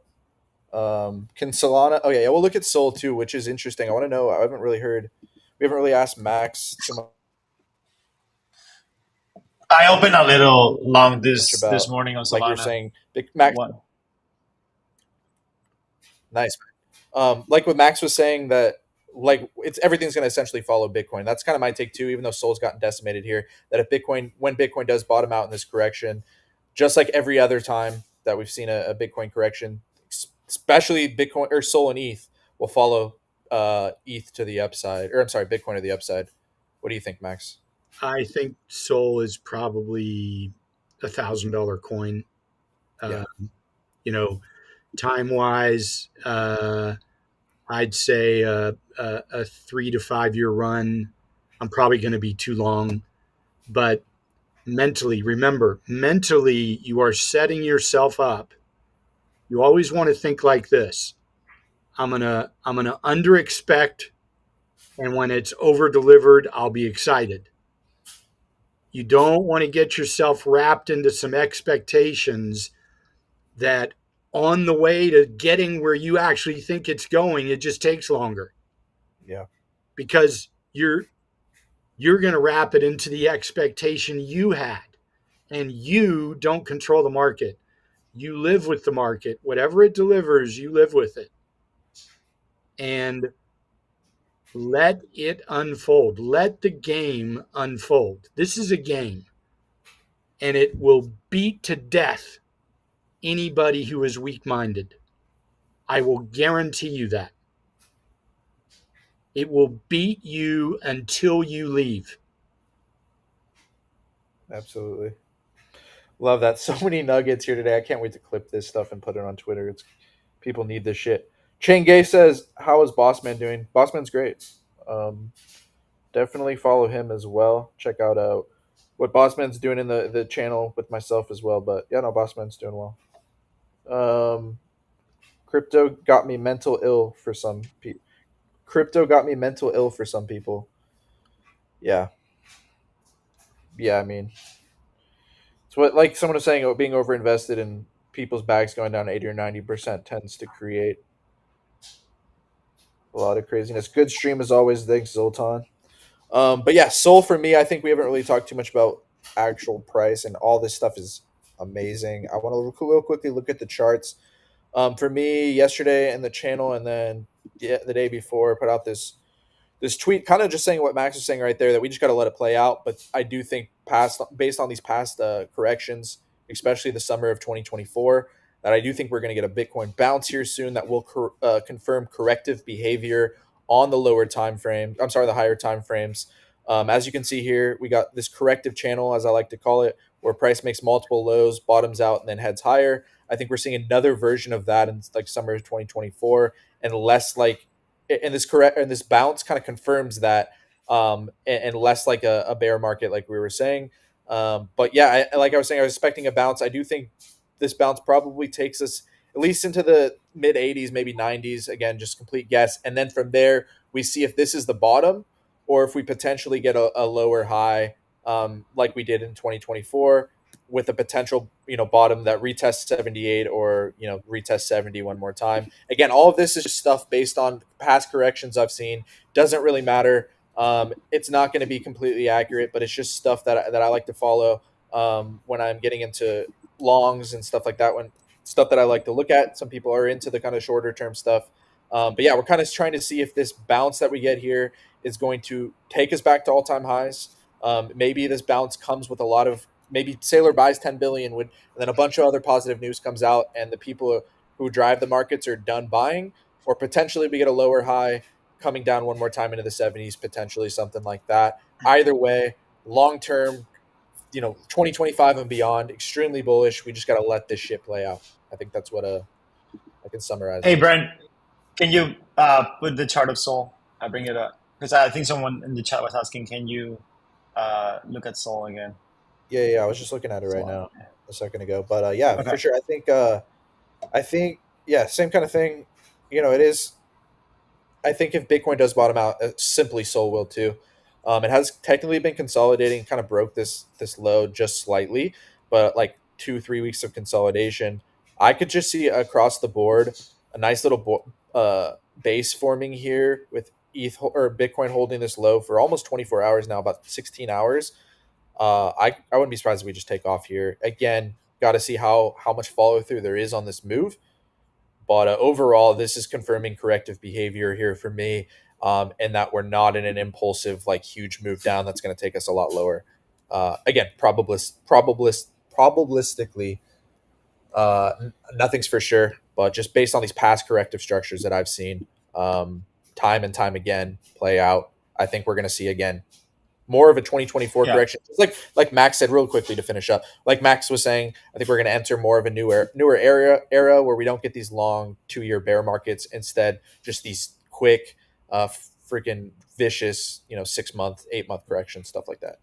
Can Solana? Oh yeah, we'll look at Sol too, which is interesting. I want to know. I haven't really heard. We haven't really asked Max too I opened a little long much this about, morning on like you're Solana. saying, Big Max. One. Nice. Like what Max was saying, that like it's everything's going to essentially follow Bitcoin. That's kind of my take too. Even though Sol's gotten decimated here, that if Bitcoin, when Bitcoin does bottom out in this correction, just like every other time that we've seen a Bitcoin correction, especially Bitcoin or Sol and ETH will follow ETH to the upside, or I'm sorry, Bitcoin to the upside. What do you think, Max? I think Sol is probably $1,000 coin. Yeah, Uh, time wise, I'd say a 3 to 5 year run. I'm probably going to be too long, but remember, mentally, you are setting yourself up. You always want to think like this: I'm gonna under expect, and when it's over delivered, I'll be excited. You don't want to get yourself wrapped into some expectations that on the way to getting where you actually think it's going, it just takes longer yeah, because you're going to wrap it into the expectation you had, and you don't control the market. You live with the market. Whatever it delivers, you live with it. And let it unfold. Let the game unfold. This is a game, and it will beat to death anybody who is weak minded. I will guarantee you that. It will beat you until you leave. absolutely. Love that. So many nuggets here today. I can't wait to clip this stuff and put it on Twitter. It's people need this shit. Chain Gay says, "How is Bossman doing?" Bossman's great. Um, Definitely follow him as well. Check out what Bossman's doing in the channel with myself as well. But yeah, no, Bossman's doing well. Um, crypto got me mental ill for some people. Crypto got me mental ill for some people. Yeah, yeah. I mean, it's what like someone was saying. Being overinvested in people's bags going down 80 or 90% tends to create a lot of craziness. Good stream as always. Thanks, Zoltan. But yeah, Soul for me, I think we haven't really talked too much about actual price, and all this stuff is amazing. I want to real quickly look at the charts. For me, yesterday in the channel, and then the day before, I put out this tweet kind of just saying what Max was saying right there, that we just got to let it play out. But I do think based on these past corrections, especially the summer of 2024, that I do think we're going to get a Bitcoin bounce here soon that will confirm corrective behavior on the lower time frame. I'm sorry, the higher time frames. As you can see here, we got this corrective channel, as I like to call it, where price makes multiple lows, bottoms out, and then heads higher. I think we're seeing another version of that in like summer of 2024, and less like, and this bounce kind of confirms that, and less like a bear market, like we were saying. But yeah, like I was saying, I was expecting a bounce. I do think this bounce probably takes us at least into the mid 80s, maybe 90s. Again, just complete guess. And then from there, we see if this is the bottom or if we potentially get a lower high, like we did in 2024, with a potential, bottom that retests 78, or retest 70 one more time. Again, all of this is just stuff based on past corrections I've seen. Doesn't really matter. It's not going to be completely accurate, but it's just stuff that I like to follow, when I'm getting into longs and stuff like that. When stuff that I like to look at. Some people are into the kind of shorter term stuff. But yeah, we're kind of trying to see if this bounce that we get here is going to take us back to all time highs. Maybe this bounce comes with a lot of, maybe Sailor buys 10 billion, and then a bunch of other positive news comes out, and the people who drive the markets are done buying, or potentially we get a lower high coming down one more time into the 70s, potentially something like that. Either way, long term, 2025 and beyond, extremely bullish. We just got to let this shit play out. I think that's what I can summarize Hey, it as. Brent, can you put the chart of Sol? I bring it up because I think someone in the chat was asking, can you look at Sol again? Yeah, I was just looking at it right Sol. now a second ago. But yeah, Okay. for sure. I think yeah, same kind of thing. It is. I think if Bitcoin does bottom out, simply Sol will too. It has technically been consolidating, kind of broke this low just slightly, but like 2-3 weeks of consolidation, I could just see across the board a nice little base forming here with or Bitcoin holding this low for almost 24 hours now, about 16 hours. I wouldn't be surprised if we just take off here again. Got to see how much follow through there is on this move. But overall, this is confirming corrective behavior here for me, and that we're not in an impulsive, like, huge move down that's going to take us a lot lower. Again, probabilistically, nothing's for sure, but just based on these past corrective structures that I've seen, time and time again play out, I think we're going to see again more of a 2024 Yeah. correction. It's like Max said real quickly to finish up. Like Max was saying, I think we're going to enter more of a newer era where we don't get these long 2-year bear markets. Instead, just these quick, freaking vicious, 6-month, 8-month corrections, stuff like that.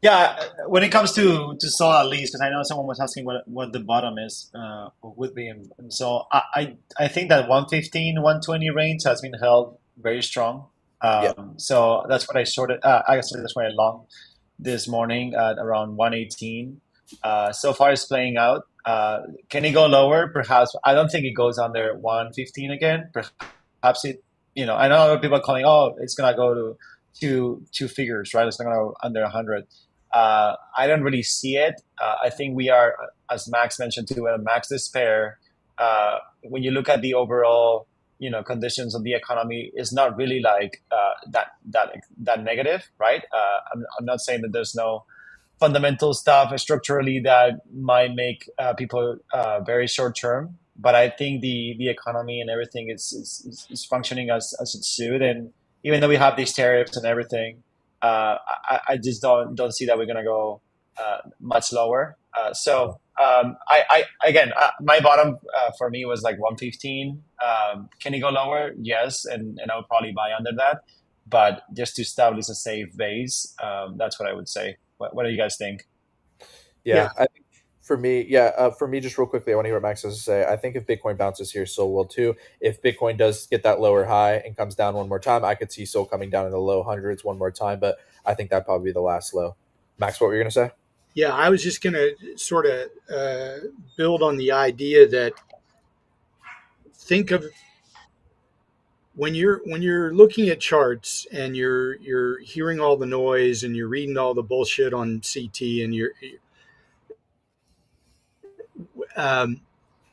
Yeah, when it comes to Sol, at least, because I know someone was asking what the bottom is, would be. And so I think that 115, 120 range has been held very strong. Yeah, So that's what I sorted. I guess that's why I long this morning at around 118. So far, it's playing out. Can it go lower? Perhaps. I don't think it goes under 115 again. Perhaps it. I know other people are calling. Oh, it's gonna go to two figures, right? It's not gonna go under 100. I don't really see it. I think we are, as Max mentioned too, a max despair. When you look at the overall, conditions of the economy, is not really like that negative, right? I'm not saying that there's no fundamental stuff structurally that might make people very short term, but I think the economy and everything is functioning as it should, and even though we have these tariffs and everything, I just don't see that we're gonna go much lower. I again, my bottom for me was like 115. Can it go lower? Yes, and I would probably buy under that. But just to establish a safe base, that's what I would say. What do you guys think? yeah. Yeah. I think for me, just real quickly, I want to hear what Max has to say. I think if Bitcoin bounces here, so will too. If Bitcoin does get that lower high and comes down one more time, I could see Sol coming down in the low hundreds one more time. But I think that'd probably be the last low. Max, what were you gonna say? Yeah, I was just going to sort of build on the idea that think of when you're looking at charts and you're hearing all the noise and you're reading all the bullshit on CT um,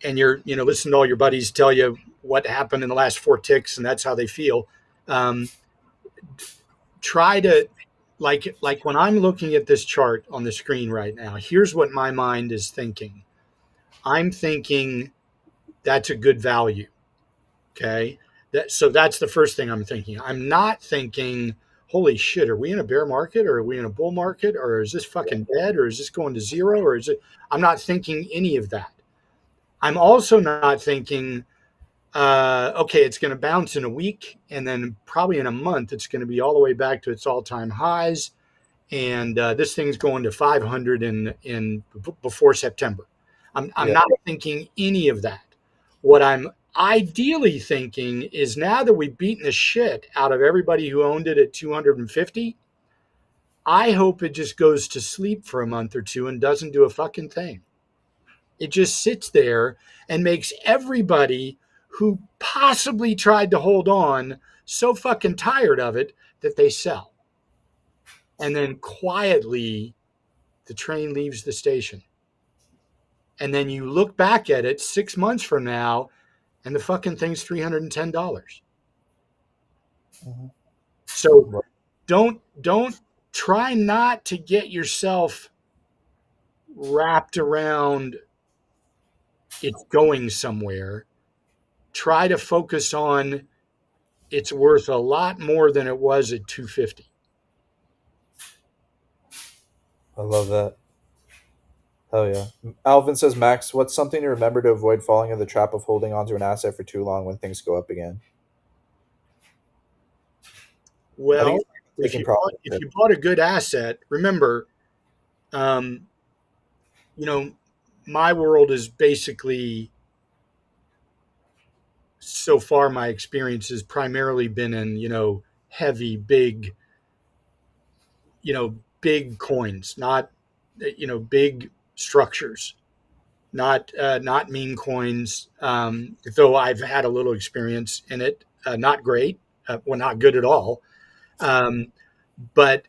and you're listening to all your buddies tell you what happened in the last 4 ticks, and that's how they feel. Um, Try to like when I'm looking at this chart on the screen right now. Here's what my mind is thinking. I'm thinking that's a good value. Okay, so that's the first thing I'm thinking. I'm not thinking, holy shit, are we in a bear market or are we in a bull market or is this fucking dead or is this going to zero or is it? I'm not thinking any of that. I'm also not thinking, okay, it's going to bounce in a week, and then probably in a month, it's going to be all the way back to its all-time highs, and this thing's going to 500 in before September. I'm Yeah. not thinking any of that. What I'm ideally thinking is now that we've beaten the shit out of everybody who owned it at 250, I hope it just goes to sleep for a month or two and doesn't do a fucking thing. It just sits there and makes everybody who possibly tried to hold on so fucking tired of it that they sell. And then quietly, the train leaves the station. And then you look back at it 6 months from now, and the fucking thing's $310. Mhm. So don't try not to get yourself wrapped around it's going somewhere. Try to focus on it's worth a lot more than it was at 250. I love that. Hell yeah. Alvin says, Max, what's something to remember to avoid falling in the trap of holding onto an asset for too long when things go up again? I think Well, it's taking profit. if you bought a good asset, remember, um, you know, my world is basically so far my experience has primarily been in heavy big coins, not big structures, not meme coins. Though I've had a little experience in it, not great, well, not good at all. Um, but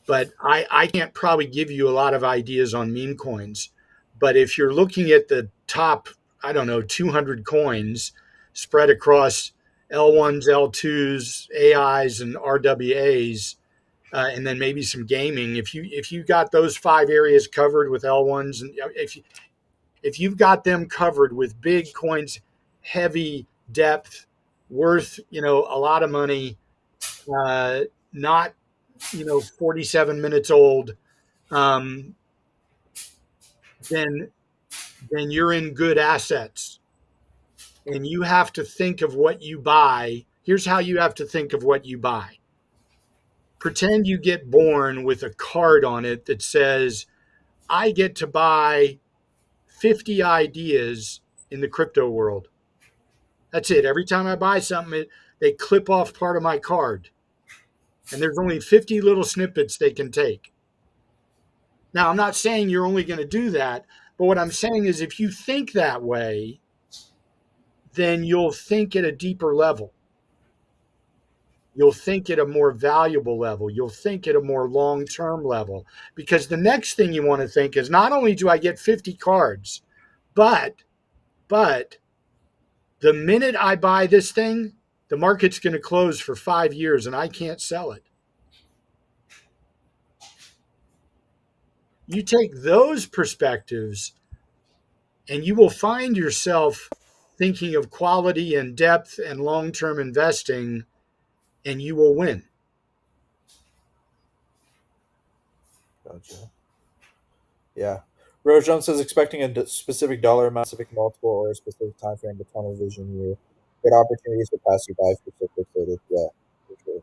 I can't probably give you a lot of ideas on meme coins. But if you're looking at the top, I don't know, 200 coins spread across L1s, L2s, AIs, and RWAs, and then maybe some gaming. If you got those 5 areas covered with L1s, and if you've got them covered with big coins, heavy depth, worth a lot of money, not 47 minutes old, um, then you're in good assets. And you have to think of what you buy. Here's how you have to think of what you buy. Pretend you get born with a card on it that says, I get to buy 50 ideas in the crypto world. That's it. Every time I buy something, they clip off part of my card. And there's only 50 little snippets they can take. Now, I'm not saying you're only going to do that, but what I'm saying is if you think that way, then you'll think at a deeper level. You'll think at a more valuable level. You'll think at a more long term level. Because the next thing you want to think is not only do I get 50 cards, but the minute I buy this thing, the market's going to close for 5 years and I can't sell it. You take those perspectives and you will find yourself thinking of quality and depth and long term investing, and you will win. Gotcha. Yeah. Rojum says, expecting a specific dollar amount, specific multiple, or a specific time frame to tunnel vision year. Good opportunities will pass you by for so fixated. Yeah, for sure.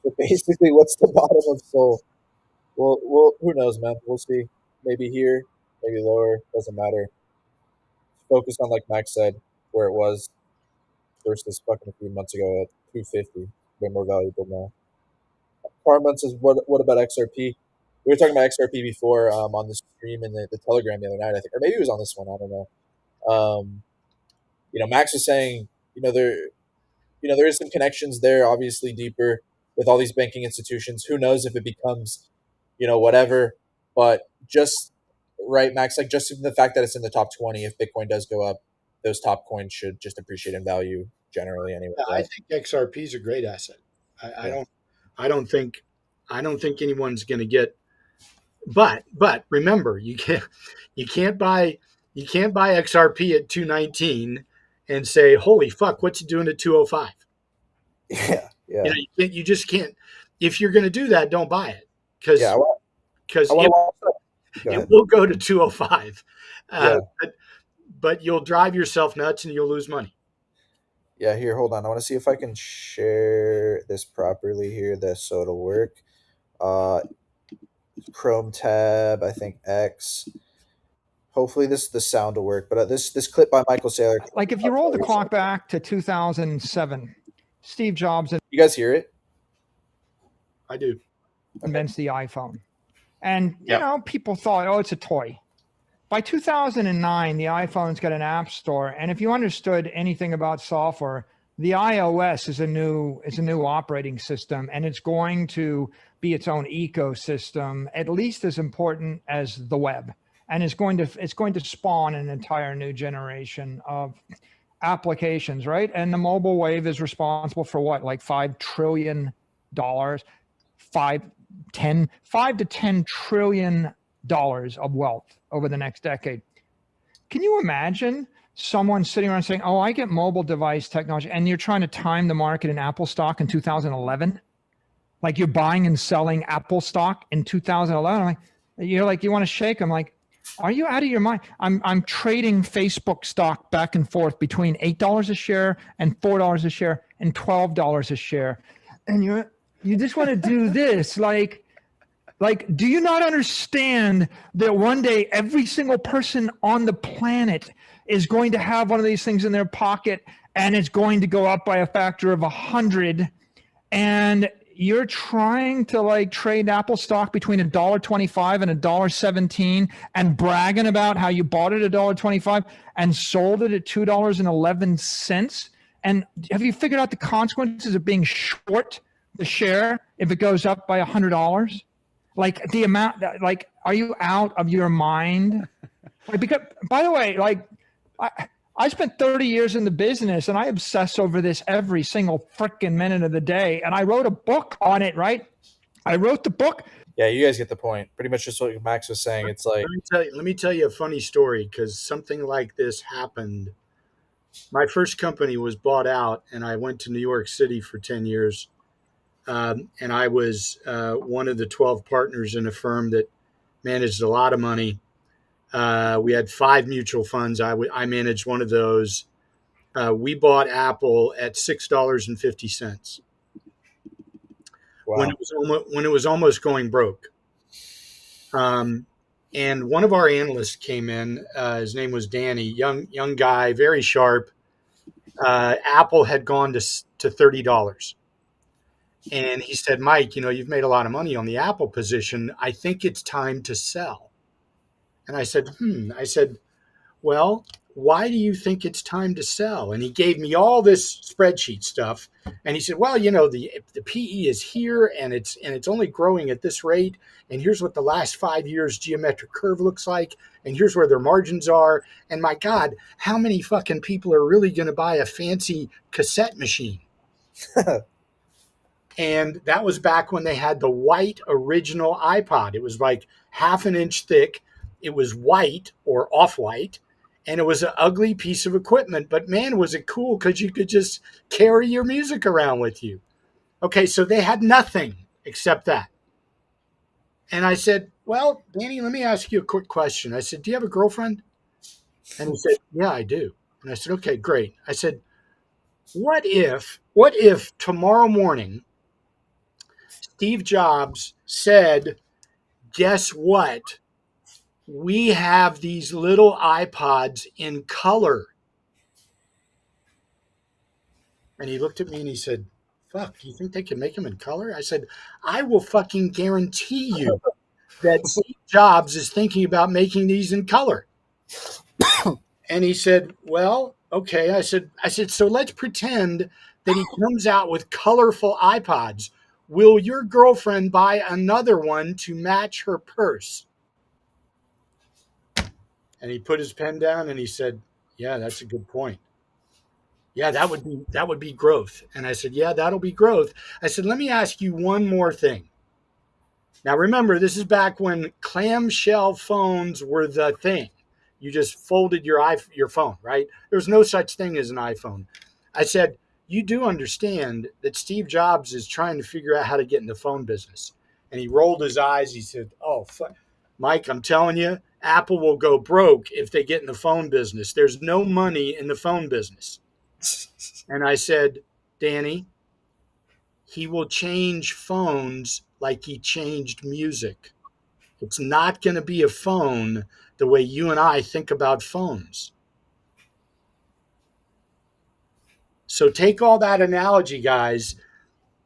So basically, what's the bottom of Soul? Well, who knows, man? We'll see. Maybe here, maybe lower. Doesn't matter. Focus on, like Max said, where it was versus fucking a few months ago at 250. Way more valuable now. Carmen says, what about XRP? We were talking about XRP before on the stream in the Telegram the other night, I think, or maybe it was on this one. I don't know. Um, Max was saying, there is some connections there, obviously deeper with all these banking institutions. Who knows if it becomes, whatever. But just right, Max, like just the fact that it's in the top 20, if Bitcoin does go up, those top coins should just appreciate in value generally anyway. I Right? think XRP is a great asset. I Yeah. I don't think anyone's going to get. But remember, you can't buy XRP at 219 and say, holy fuck, what's it doing at 205? Yeah. Yeah. You just can't. If you're going to do that, don't buy it Yeah. because I want to watch that. Go it ahead. will go to 205. Yeah. But you'll drive yourself nuts and you'll lose money. Yeah, here, hold on. I want to see if I can share this properly here, so it'll work. Chrome tab, I think X. Hopefully the sound will work. But this clip by Michael Saylor. Like if you roll the clock back to 2007, Steve Jobs You guys hear it? I do. invents the iPhone. And, Yep. you know, people thought, oh, it's a toy. By 2009, the iPhone's got an app store. And if you understood anything about software, the iOS is a new operating system, and it's going to be its own ecosystem, at least as important as the web. And it's going to spawn an entire new generation of applications, right? And the mobile wave is responsible for what, like $5 trillion, 5 to 10 trillion dollars of wealth over the next decade. Can you imagine someone sitting around saying, oh, I get mobile device technology, and you're trying to time the market in Apple stock in 2011? Like you're buying and selling Apple stock in 2011. You want to shake them. Like, are you out of your mind? I'm trading Facebook stock back and forth between $8 a share and $4 a share and $12 a share. And you just want to do this. Like, do you not understand that one day every single person on the planet is going to have one of these things in their pocket, and it's going to go up by a factor of 100, and you're trying to like trade Apple stock between $1.25 and $1.17 and bragging about how you bought it at $1.25 and sold it at $2.11? And have you figured out the consequences of being short the share if it goes up by $100? Like the amount, like, are you out of your mind? Like, because, by the way, like I spent 30 years in the business and I obsess over this every single freaking minute of the day. And I wrote a book on it, right? I wrote the book. Yeah, you guys get the point. Pretty much just what Max was saying. It's like, Let me tell you a funny story, because something like this happened. My first company was bought out, and I went to New York City for 10 years. And I was one of the 12 partners in a firm that managed a lot of money. We had 5 mutual funds. I managed one of those. We bought Apple at $6.50 wow. when it was almost going broke. And one of our analysts came in. His name was Danny, young guy, very sharp. Apple had gone to $30. And he said, Mike, you've made a lot of money on the Apple position. I think it's time to sell. And I said, I said, well, why do you think it's time to sell? And he gave me all this spreadsheet stuff. And he said, well, the PE is here, and it's only growing at this rate. And here's what the last 5 years geometric curve looks like. And here's where their margins are. And my God, how many fucking people are really going to buy a fancy cassette machine? And that was back when they had the white original iPod. It was like half an inch thick. It was white or off-white, and it was an ugly piece of equipment. But man, was it cool, because you could just carry your music around with you. Okay, so they had nothing except that. And I said, well, Danny, let me ask you a quick question. I said, do you have a girlfriend? And he said, yeah, I do. And I said, okay, great. I said, what if tomorrow morning Steve Jobs said, guess what? We have these little iPods in color. And he looked at me and he said, fuck, do you think they can make them in color? I said, I will fucking guarantee you that Steve Jobs is thinking about making these in color. And he said, well, okay. I said, so let's pretend that he comes out with colorful iPods. Will your girlfriend buy another one to match her purse? And he put his pen down and he said, Yeah, that's a good point. Yeah, that would be growth. And I said, yeah, that'll be growth. I said, let me ask you one more thing. Now remember, this is back when clamshell phones were the thing. You just folded your phone, right? There's no such thing as an iPhone. I said, you do understand that Steve Jobs is trying to figure out how to get in the phone business. And he rolled his eyes. He said, oh, Mike, I'm telling you, Apple will go broke if they get in the phone business. There's no money in the phone business. And I said, Danny, he will change phones like he changed music. It's not going to be a phone the way you and I think about phones. So take all that analogy, guys,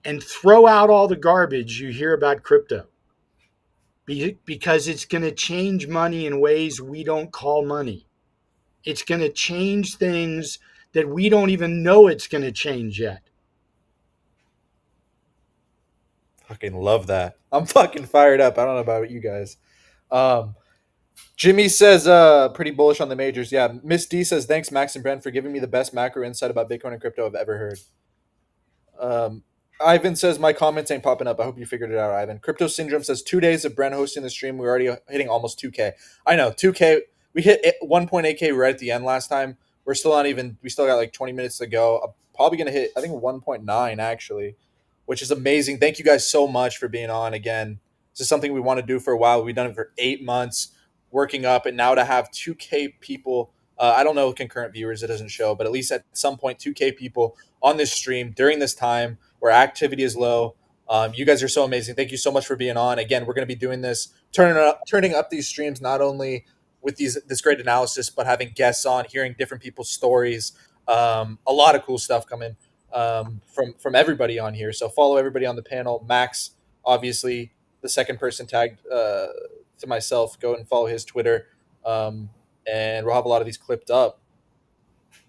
and throw out all the garbage you hear about crypto because it's going to change money in ways we don't call money. It's going to change things that we don't even know it's going to change yet. Fucking love that. I'm fucking fired up. I don't know about you guys. Um, Jimmy says, pretty bullish on the majors. Yeah. Miss D says, thanks, Max and Brent, for giving me the best macro insight about Bitcoin and crypto I've ever heard. Um, Ivan says, my comments ain't popping up. I hope you figured it out, Ivan. Crypto Syndrome says, 2 days of Brent hosting the stream. We're already hitting almost 2K. I know, 2K. We hit 1.8K right at the end last time. We're still not even, we still got like 20 minutes to go. I'm probably going to hit, I think, 1.9 actually, which is amazing. Thank you guys so much for being on again. This is something we want to do for a while. We've done it for 8 months, working up, and now to have 2K people. I don't know concurrent viewers, it doesn't show, but at least at some point, 2K people on this stream during this time where activity is low. You guys are so amazing. Thank you so much for being on. Again, we're going to be doing this, turning up these streams not only with this great analysis, but having guests on, hearing different people's stories. A lot of cool stuff coming from everybody on here. So follow everybody on the panel. Max, obviously, the second person tagged to myself. Go and follow his Twitter, and we'll have a lot of these clipped up.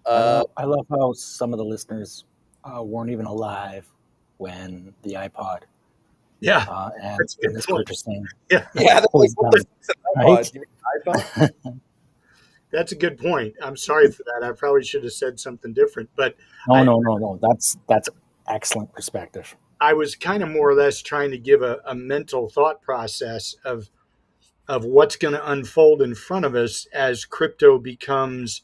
I love how some of the listeners weren't even alive when the iPod Yeah, and that's a good this point. purchasing Yeah, Yeah, that's was like, what done, the right? iPod? You mean iPhone? that's a good point. I'm sorry for that. I probably should have said something different, but No, I, no. That's excellent perspective. I was kind of more or less trying to give a mental thought process of what's going to unfold in front of us as crypto becomes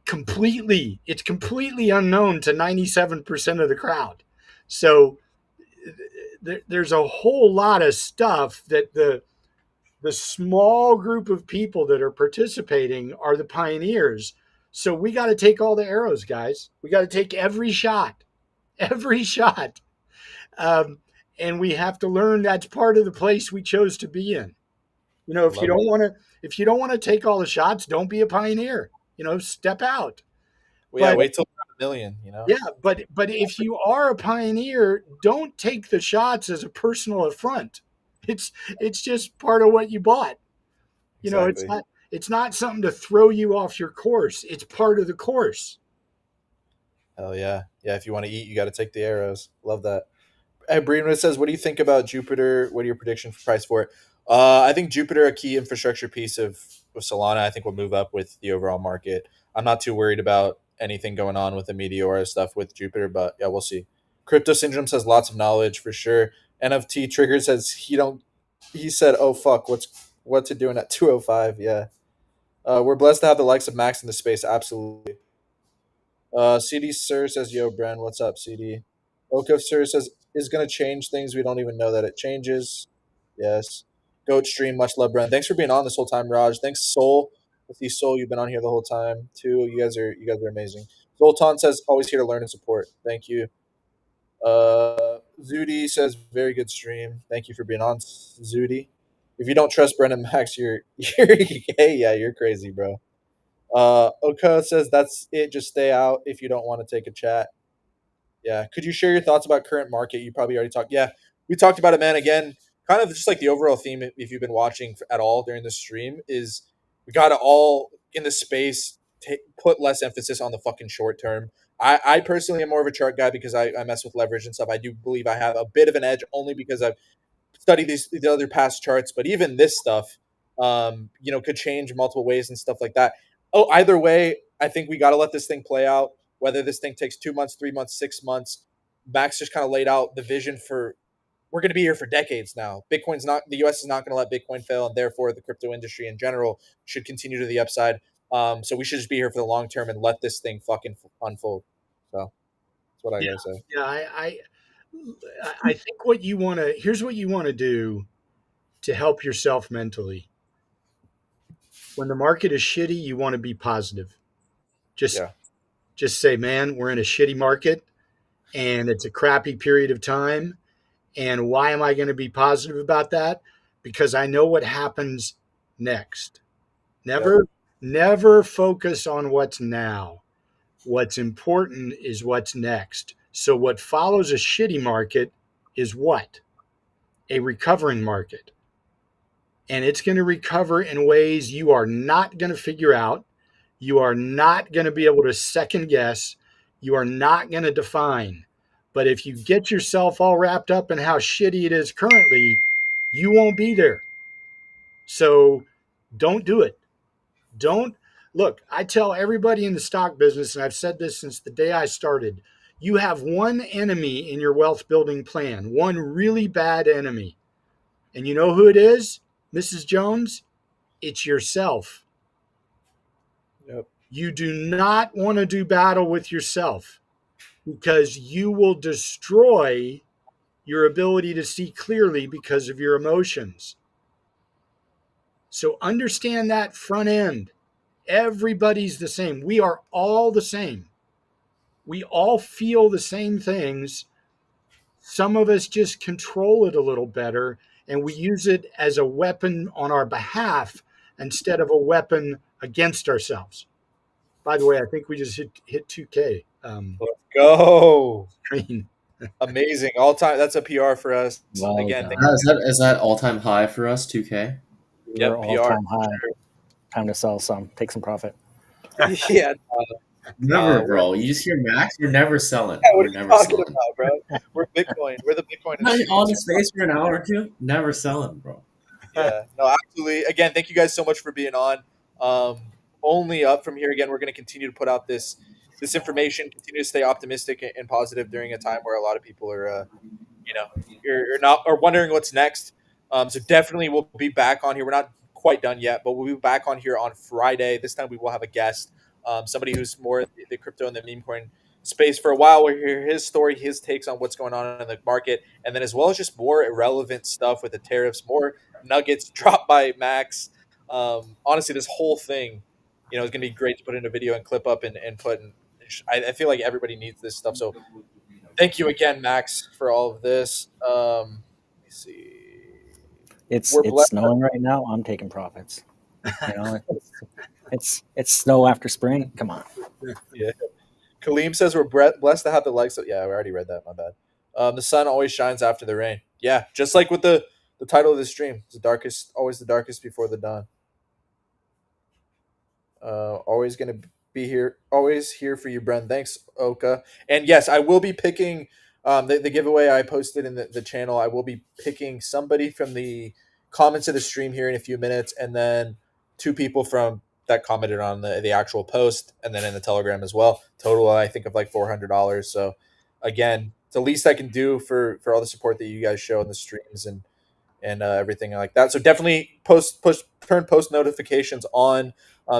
completely unknown to 97% of the crowd. So there's a whole lot of stuff that the small group of people that are participating are the pioneers. So we got to take all the arrows, guys. We got to take every shot. Um, and we have to learn that's part of the place we chose to be in. You know, Love it. if you don't want to take all the shots, don't be a pioneer. You know, step out. Well, yeah, But wait till we're at 1 million. You know. yeah, but if you are a pioneer, don't take the shots as a personal affront. It's just part of what you bought. You know, Exactly. it's not something to throw you off your course. It's part of the course. Hell yeah. Yeah, if you want to eat, you got to take the arrows. Love that. Hey, Brino says, what do you think about Jupiter? What are your predictions for price for it? I think Jupiter, a key infrastructure piece of Solana, I think will move up with the overall market. I'm not too worried about anything going on with the Meteora stuff with Jupiter, but yeah, we'll see. Crypto Syndrome says lots of knowledge for sure. NFT Trigger says he said, oh fuck, what's it doing at 205? Yeah. We're blessed to have the likes of Max in the space, absolutely. CD Sir says, yo, Bren, what's up, CD? Okov Sir says, is going to change things. We don't even know that it changes. Yes. Goat Stream, much love, Bren. Thanks for being on this whole time, Raj. Thanks, Soul. I see Soul, you've been on here the whole time, too. You guys are amazing. Zoltan says, always here to learn and support. Thank you. Zudi says, very good stream. Thank you for being on, Zudi. If you don't trust Brendan Max, you're hey, yeah, you're crazy, bro. Oka says that's it. Just stay out if you don't want to take a chat. Yeah. Could you share your thoughts about current market? You probably already talked. Yeah, we talked about it, man. Again, kind of just like the overall theme, if you've been watching at all during the stream, is we got to all in the space put less emphasis on the fucking short term. I personally am more of a chart guy because I mess with leverage and stuff. I do believe I have a bit of an edge only because I've study the other past charts, but even this stuff, could change multiple ways and stuff like that. Oh, either way, I think we got to let this thing play out. Whether this thing takes 2 months, 3 months, 6 months, Max just kind of laid out the vision for. We're going to be here for decades now. Bitcoin's not. The U.S. is not going to let Bitcoin fail, and therefore the crypto industry in general should continue to the upside. So we should just be here for the long term and let this thing fucking unfold. So that's what I Yeah, gotta say. yeah. I think what you want to here's what you want to do to help yourself mentally. When the market is shitty, you want to be positive. Just Yeah. just say, man, we're in a shitty market and it's a crappy period of time. And why am I going to be positive about that? Because I know what happens next. Yep. Never focus on what's now. What's important is what's next. So what follows a shitty market is what? A recovering market. And it's going to recover in ways you are not going to figure out. You are not going to be able to second guess. You are not going to define. But if you get yourself all wrapped up in how shitty it is currently, you won't be there. So don't do it. Don't look. I tell everybody in the stock business, and I've said this since the day I started, you have one enemy in your wealth building plan, one really bad enemy. And you know who it is, Mrs. Jones? It's yourself. Yep. You do not want to do battle with yourself because you will destroy your ability to see clearly because of your emotions. So understand that front end. Everybody's the same. We are all the same. We all feel the same things. Some of us just control it a little better and we use it as a weapon on our behalf instead of a weapon against ourselves. By the way, I think we just hit 2K Let's go. screen. Amazing. All time. That's a PR for us. Well Again, thank done. Is that all time high for us? 2K. We're Yep, all PR. time high. Time to sell some, take some profit. Yeah. Never, We're bro. You just hear Max. You're never selling. Yeah, what are You're you never talking selling. about, bro? We're Bitcoin. We're the Bitcoin Not industry. on his face for an hour or two. Never selling, bro. Yeah, no, absolutely. Again, thank you guys so much for being on. Only up from here. Again, we're going to continue to put out this information, continue to stay optimistic and positive during a time where a lot of people are, you're not or wondering what's next. So definitely we'll be back on here. We're not quite done yet, but we'll be back on here on Friday. This time we will have a guest, somebody who's more the crypto and the meme coin space for a while. We'll hear his story, his takes on what's going on in the market, and then as well as just more irrelevant stuff with the tariffs, more nuggets dropped by Max. Honestly, this whole thing, is going to be great to put in a video and clip up and put. I feel like everybody needs this stuff. So thank you again, Max, for all of this. Let me see. It's We're it's blessed. snowing right now. I'm taking profits. It's snow after spring. Come on. Yeah. Kaleem says we're blessed to have the likes of. Yeah, I already read that. My bad. The sun always shines after the rain. Yeah, just like with the title of the stream, it's the darkest, always the darkest before the dawn. Always gonna be here, always here for you, Bren. Thanks, Oka. And yes, I will be picking the giveaway I posted in the channel. I will be picking somebody from the comments of the stream here in a few minutes, and then two people from that commented on the actual post, and then in the Telegram as well. Total, I think of like $400. So again, it's the least I can do for all the support that you guys show in the streams and everything like that. So definitely turn post notifications on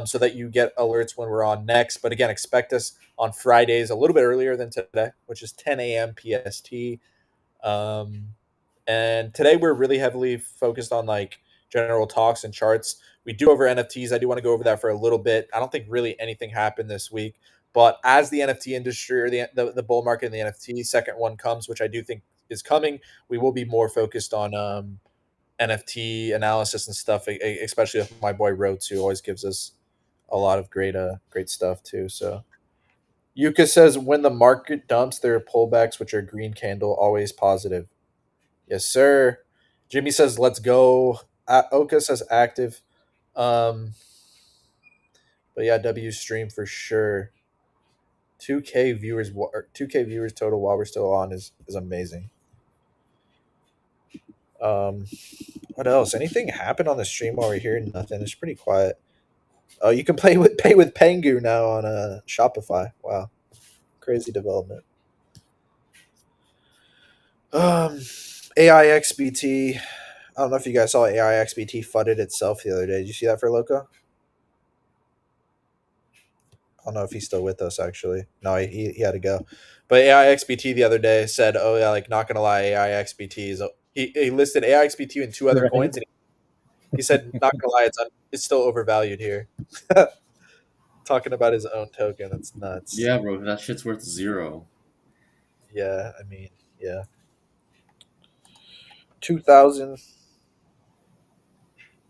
so that you get alerts when we're on next. But again, expect us on Fridays a little bit earlier than today, which is 10 a.m. PST. Um, and today we're really heavily focused on like general talks and charts. We do over NFTs. I do want to go over that for a little bit. I don't think really anything happened this week. But as the NFT industry or the bull market in the NFT second one comes, which I do think is coming, we will be more focused on NFT analysis and stuff, especially with my boy Rhodes, who always gives us a lot of great stuff too. So Yuka says when the market dumps, there are pullbacks, which are green candle, always positive. Yes, sir. Jimmy says let's go. Oka says active. Um, but yeah, W stream for sure. 2K viewers, 2K viewers total while we're still on is amazing. What else? Anything happen on the stream while we're here? Nothing. It's pretty quiet. Oh, you can pay with Pengu now on Shopify. Wow, crazy development. Um, AIXBT. I don't know if you guys saw AIXBT fudded itself the other day. Did you see that for Loco? I don't know if he's still with us actually. No, he had to go. But AIXBT the other day said, "Oh yeah, like not gonna lie, AIXBT is." He listed AIXBT and two other Right. coins, and he said, "Not gonna lie, it's still overvalued here." Talking about his own token, that's nuts. Yeah, bro, that shit's worth 0. Yeah, I mean, yeah, 2,000.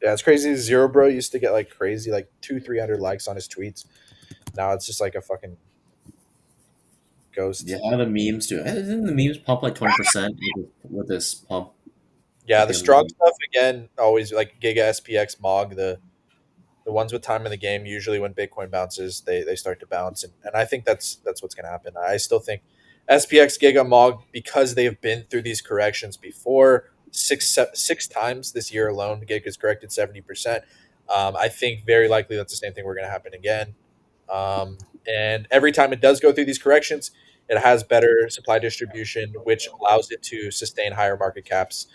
Yeah, it's crazy. Zero Bro used to get like crazy, like 200-300 likes on his tweets. Now it's just like a fucking Yeah, ghost. the memes do. Didn't the memes pump like 20% with this pump Yeah, at the the end of the strong week? stuff again. Always like Giga SPX Mog, the ones with time in the game. Usually when Bitcoin bounces, they start to bounce, and I think that's what's going to happen. I still think SPX Giga Mog, because they have been through these corrections before, six times this year alone. Giga's corrected 70%. I think very likely that's the same thing we're going to happen again. And every time it does go through these corrections, it has better supply distribution, which allows it to sustain higher market caps.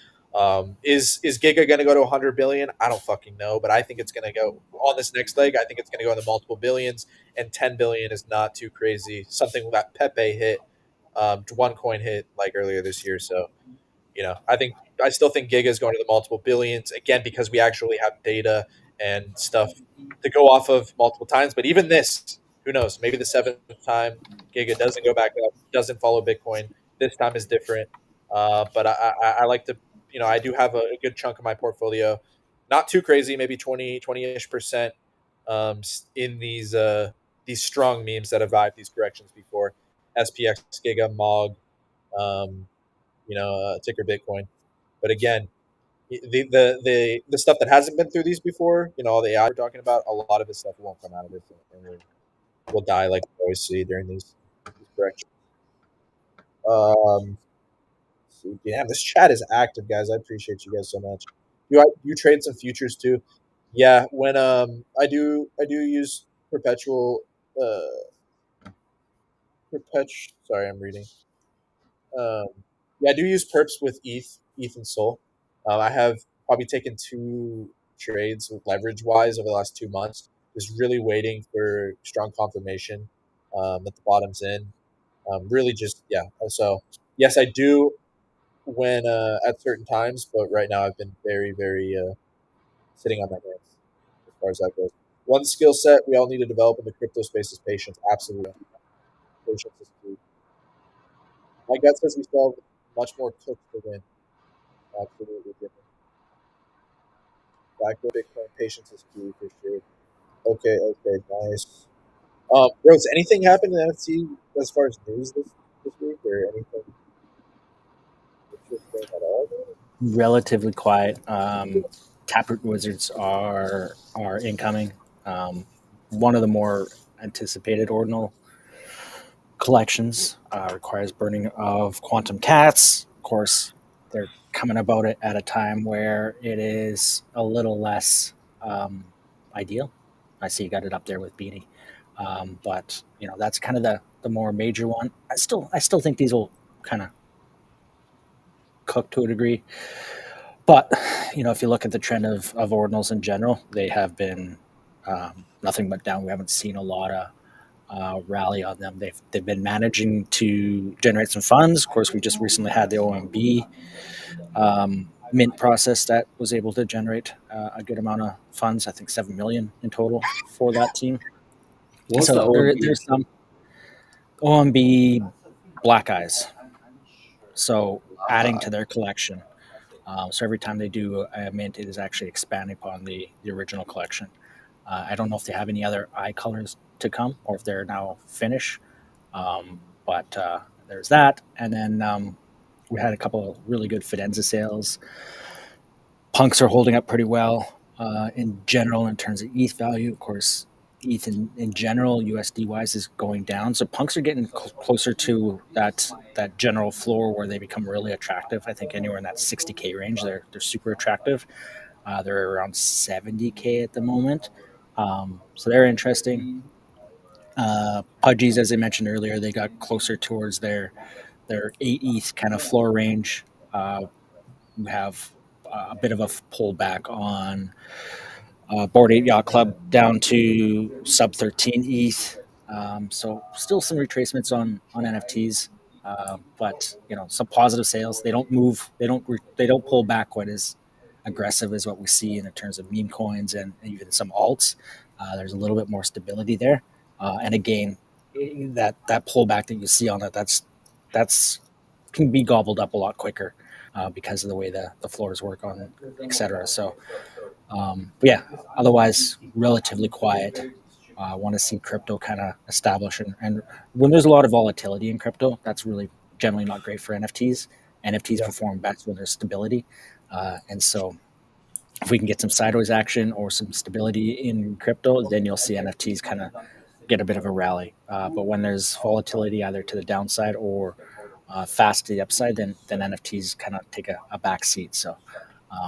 Is Giga going to go to 100 billion? I don't fucking know, but I think it's going to go on this next leg. I think it's going to go in the multiple billions, and 10 billion is not too crazy. Something that Pepe hit, one coin hit like earlier this year. So I still think Giga is going to the multiple billions again because we actually have data and stuff to go off of multiple times. But even this, who knows? Maybe the seventh time Giga doesn't go back up, doesn't follow Bitcoin. This time is different. But I like to, I do have a good chunk of my portfolio, not too crazy, maybe 20-ish% in these strong memes that have survived these corrections before. SPX, Giga, Mog, um, ticker Bitcoin. But again, the stuff that hasn't been through these before, all the AI we're talking about, a lot of this stuff won't come out of this, and we'll die like we always see during these corrections. Um, so damn, this chat is active, guys. I appreciate you guys so much. You trade some futures too? Yeah, when I do use perpetual Sorry, I'm reading. Um, yeah, I do use perps with ETH and Sol. I have probably taken two trades leverage wise over the last 2 months. Just really waiting for strong confirmation that the bottom's in. Really, just yeah. So yes, I do when at certain times, but right now I've been very, very sitting on my hands as far as that goes. One skill set we all need to develop in the crypto space is patience. Absolutely, patience is key. My gut says we still have much more cooks to win. Absolutely different. Back to Bitcoin, patience is key for sure. Okay, okay, nice. Rose, anything happened in NFT as far as news this week or anything interesting at all? Relatively quiet. Taproot Wizards are incoming. One of the more anticipated ordinal collections requires burning of quantum cats. Of course, they're coming about it at a time where it is a little less ideal. I see you got it up there with Beanie, but that's kind of the more major one. I still think these will kind of cook to a degree, but if you look at the trend of ordinals in general, they have been nothing but down. We haven't seen a lot of rally on them. They've been managing to generate some funds. Of course, we just recently had the OMB mint process that was able to generate a good amount of funds. I think 7 million in total for that team. What was the So OMB? there's some OMB black eyes. So adding to their collection. So every time they do a mint, it is actually expanding upon the original collection. I don't know if they have any other eye colors to come or if they're now finished. But there's that. And then we had a couple of really good Fidenza sales. Punks are holding up pretty well in general in terms of ETH value. Of course, ETH in general, USD wise, is going down. So punks are getting closer to that general floor where they become really attractive. I think anywhere in that 60K range, they're super attractive. They're around 70K at the moment. So they're interesting. Pudgies, as I mentioned earlier, they got closer towards their 8 ETH kind of floor range. We have a bit of a pullback on Board 8 Yacht Club down to sub 13 ETH. So still some retracements on NFTs, but some positive sales. They don't move. They don't pull back quite as aggressive as what we see in terms of meme coins and even some alts. There's a little bit more stability there, and again, that pullback that you see on that's can be gobbled up a lot quicker because of the way the floors work on, etc. So but yeah, otherwise relatively quiet. I want to see crypto kind of establish, and when there's a lot of volatility in crypto, that's really generally not great for NFTs. NFTs Yeah. perform best when there's stability, and so if we can get some sideways action or some stability in crypto, then you'll see NFTs kind of get a bit of a rally. But when there's volatility either to the downside or fast to the upside, then NFTs kind of take a back seat. So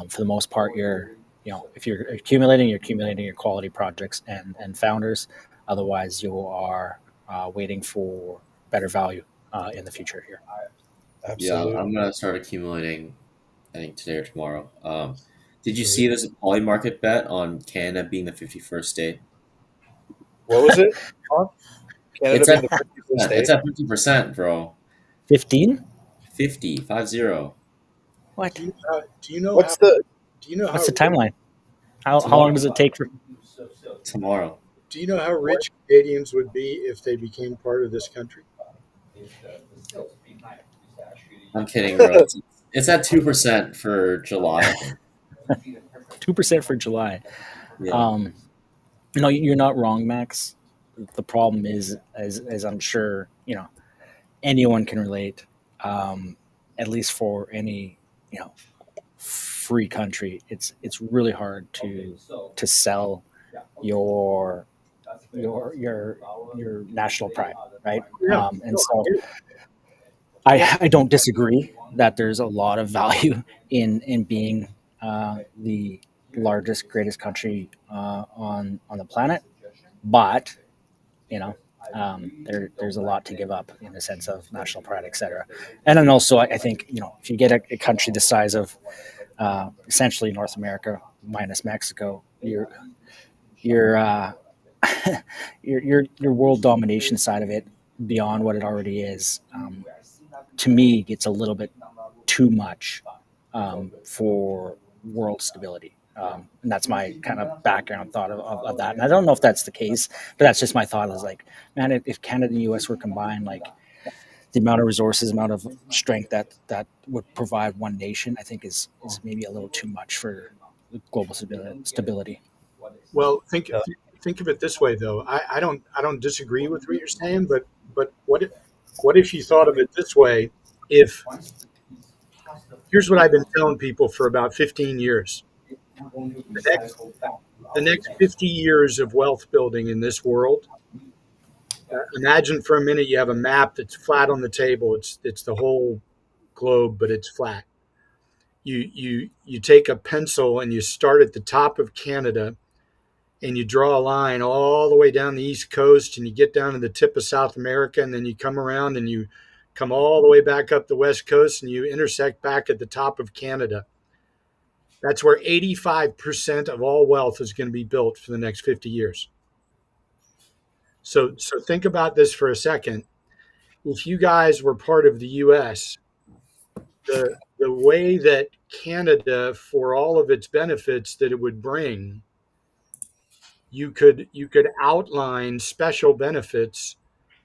for the most part, if you're accumulating, you're accumulating your quality projects and founders. Otherwise, you are waiting for better value in the future here. Yeah, Absolutely. I'm gonna start accumulating. I think today or tomorrow. Did you see there's a poly market bet on Canada being the 51st state? What was it? Huh? Canada It's being at the 51st 50%. It's state? at 50%, bro. 15? 50, 50 What? What's the do you know What's how the timeline? How long does it take for? tomorrow. do you know how rich Canadians would be if they became part of this country? I'm kidding, bro. It's at 2% for July, I think. 2% for July. Yeah. Um, you're not wrong, Max. The problem is, as I'm sure anyone can relate, at least for any free country, it's really hard to sell your your national pride, right? Yeah. And so I don't disagree that there's a lot of value in being the largest, greatest country on the planet, but you know there's a lot to give up in the sense of national pride, etc. And then also, I think if you get a country the size of essentially North America minus Mexico, your your world domination side of it beyond what it already is, to me, gets a little bit too much for world stability. And that's my kind of background thought of that. And I don't know if that's the case, but that's just my thought. Is like, man, if Canada and U.S. were combined, like the amount of resources, amount of strength that would provide one nation, I think is maybe a little too much for global stability. Well, uh, think of it this way, though. I don't disagree with what you're saying, but what if you thought of it this way? If Here's what I've been telling people for about 15 years: the next the next 50 years of wealth building in this world. Imagine for a minute you have a map that's flat on the table. It's the whole globe, but it's flat. You take a pencil and you start at the top of Canada and you draw a line all the way down the east coast and you get down to the tip of South America, and then you come around and you come all the way back up the west coast and you intersect back at the top of Canada. That's where 85% of all wealth is going to be built for the next 50 years. So think about this for a second. If you guys were part of the US, the way that Canada, for all of its benefits that it would bring, you could outline special benefits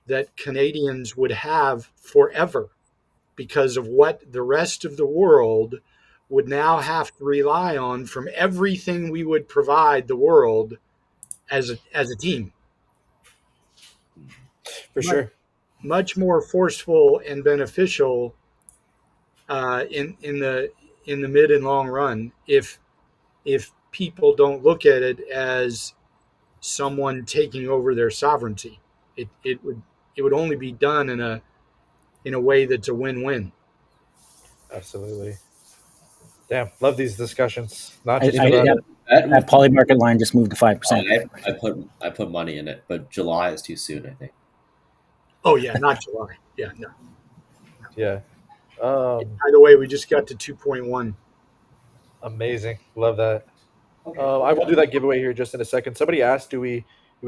that Canadians would have forever because of what the rest of the world would now have to rely on from everything we would provide the world as a team. for Much, sure. much more forceful and beneficial in the mid and long run if people don't look at it as someone taking over their sovereignty. It would only be done in a way that's a win-win. Absolutely. Damn, love these discussions. Not I, just I, about yeah, That that would poly market line just moved to oh, 5%. I put money in it, but July is too soon. I think. Oh yeah, not July. Yeah, no. yeah. Um, By the way, we just got to 2.1. amazing. Love that. I will do that giveaway here just in a second. Somebody asked, do we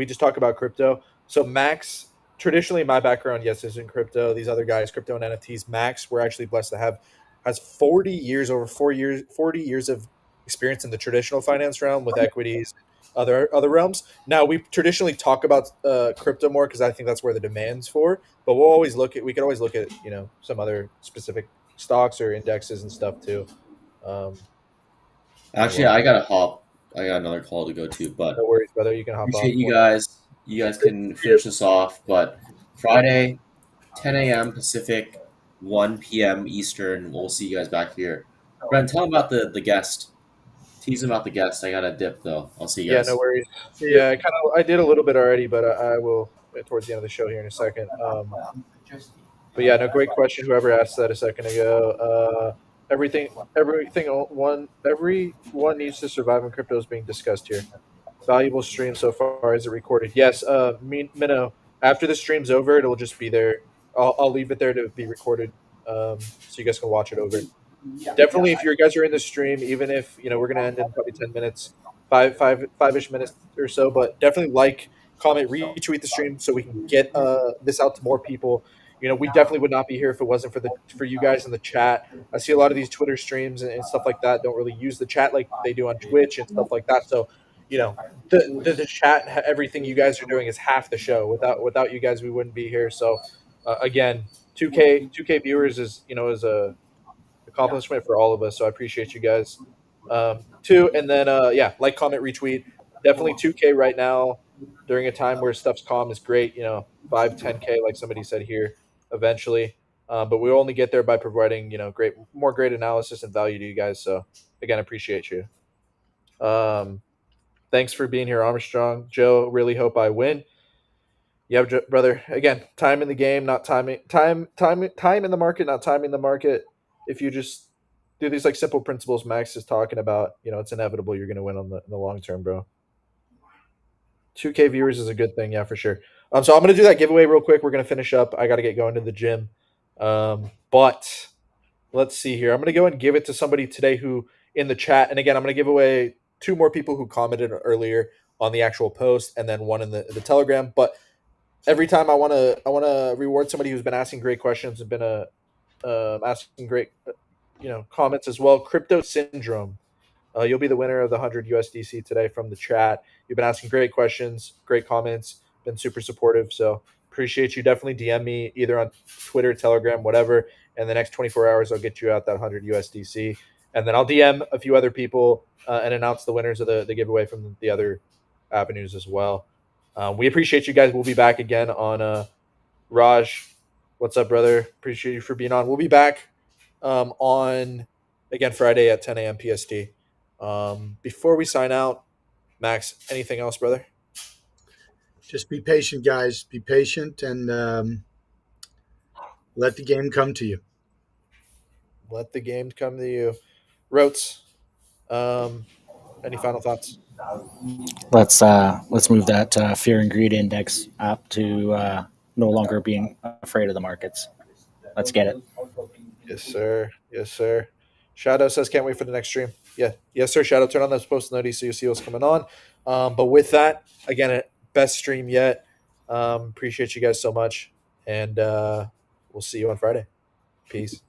just talk about crypto? So Max, traditionally my background, yes, is in crypto. These other guys, crypto and NFTs. Max, we're actually blessed to have has 40 years, over 4 years, 40 years of experience in the traditional finance realm with equities, other realms. Now we traditionally talk about crypto more because I think that's where the demand's for. But we could always look at some other specific stocks or indexes and stuff too, as Actually, well. I gotta hop. I got another call to go to, but No worries, brother. You can hop appreciate off you whenever. guys. You guys can finish this off, but Friday, 10 a.m. Pacific, 1 p.m. Eastern. We'll see you guys back here. Brent, tell them about the guest. Tease them about the guest. I gotta dip though. I'll see you Yeah, no guys. worries. See you. Yeah, I did a little bit already, but I will towards the end of the show here in a second. But yeah, no, great question. Whoever asked that a second ago. Everyone needs to survive, and crypto is being discussed here. Valuable stream so far. Is it recorded? Yes. Minnow. After the stream's over, it'll just be there. I'll leave it there to be recorded, so you guys can watch it over. Definitely, if you guys are in the stream, even if we're gonna end in probably 10 minutes, five-ish minutes or so, but definitely like, comment, retweet the stream so we can get this out to more people. We definitely would not be here if it wasn't for you guys in the chat. I see a lot of these Twitter streams and stuff like that don't really use the chat like they do on Twitch and stuff like that. So, you know, the chat, everything you guys are doing is half the show. Without you guys, we wouldn't be here. So, again, 2K viewers is a accomplishment for all of us. So I appreciate you guys. Too, and then yeah, like, comment, retweet. Definitely 2K right now during a time where stuff's calm is great. 5, 10K, like somebody said here, eventually. But we only get there by providing great analysis and value to you guys. So again, appreciate you. Thanks for being here, Armstrong. Joe, really hope I win. Yeah, brother. Again, time in the game, not timing. Time in the market, not timing the market. If you just do these like simple principles Max is talking about, it's inevitable you're going to win in the long term, bro. 2K viewers is a good thing, yeah, for sure. So I'm going to do that giveaway real quick. We're going to finish up. I got to get going to the gym. But let's see here. I'm going to go and give it to somebody today who in the chat. And again, I'm going to give away two more people who commented earlier on the actual post, and then one in the Telegram. But every time I want to reward somebody who's been asking great questions and been asking great comments as well. Crypto Syndrome. You'll be the winner of the 100 USDC today from the chat. You've been asking great questions, great comments, been super supportive. So appreciate you. Definitely DM me either on Twitter, Telegram, whatever. And the next 24 hours, I'll get you out that 100 USDC. And then I'll DM a few other people and announce the winners of the giveaway from the other avenues as well. We appreciate you guys. We'll be back again on Raj. What's up, brother? Appreciate you for being on. We'll be back on again Friday at 10 a.m. PST. Before we sign out, Max, anything else, brother? Just be patient, guys. Be patient and let the game come to you. Let the game come to you. Rotes, any final thoughts? Let's move that fear and greed index up to no longer being afraid of the markets. Let's get it. Yes, sir. Yes, sir. Shadow says, can't wait for the next stream. Yeah. Yes, sir. Shadow, turn on those post notices so you see what's coming on. But with that, again, best stream yet. Appreciate you guys so much. And we'll see you on Friday. Peace.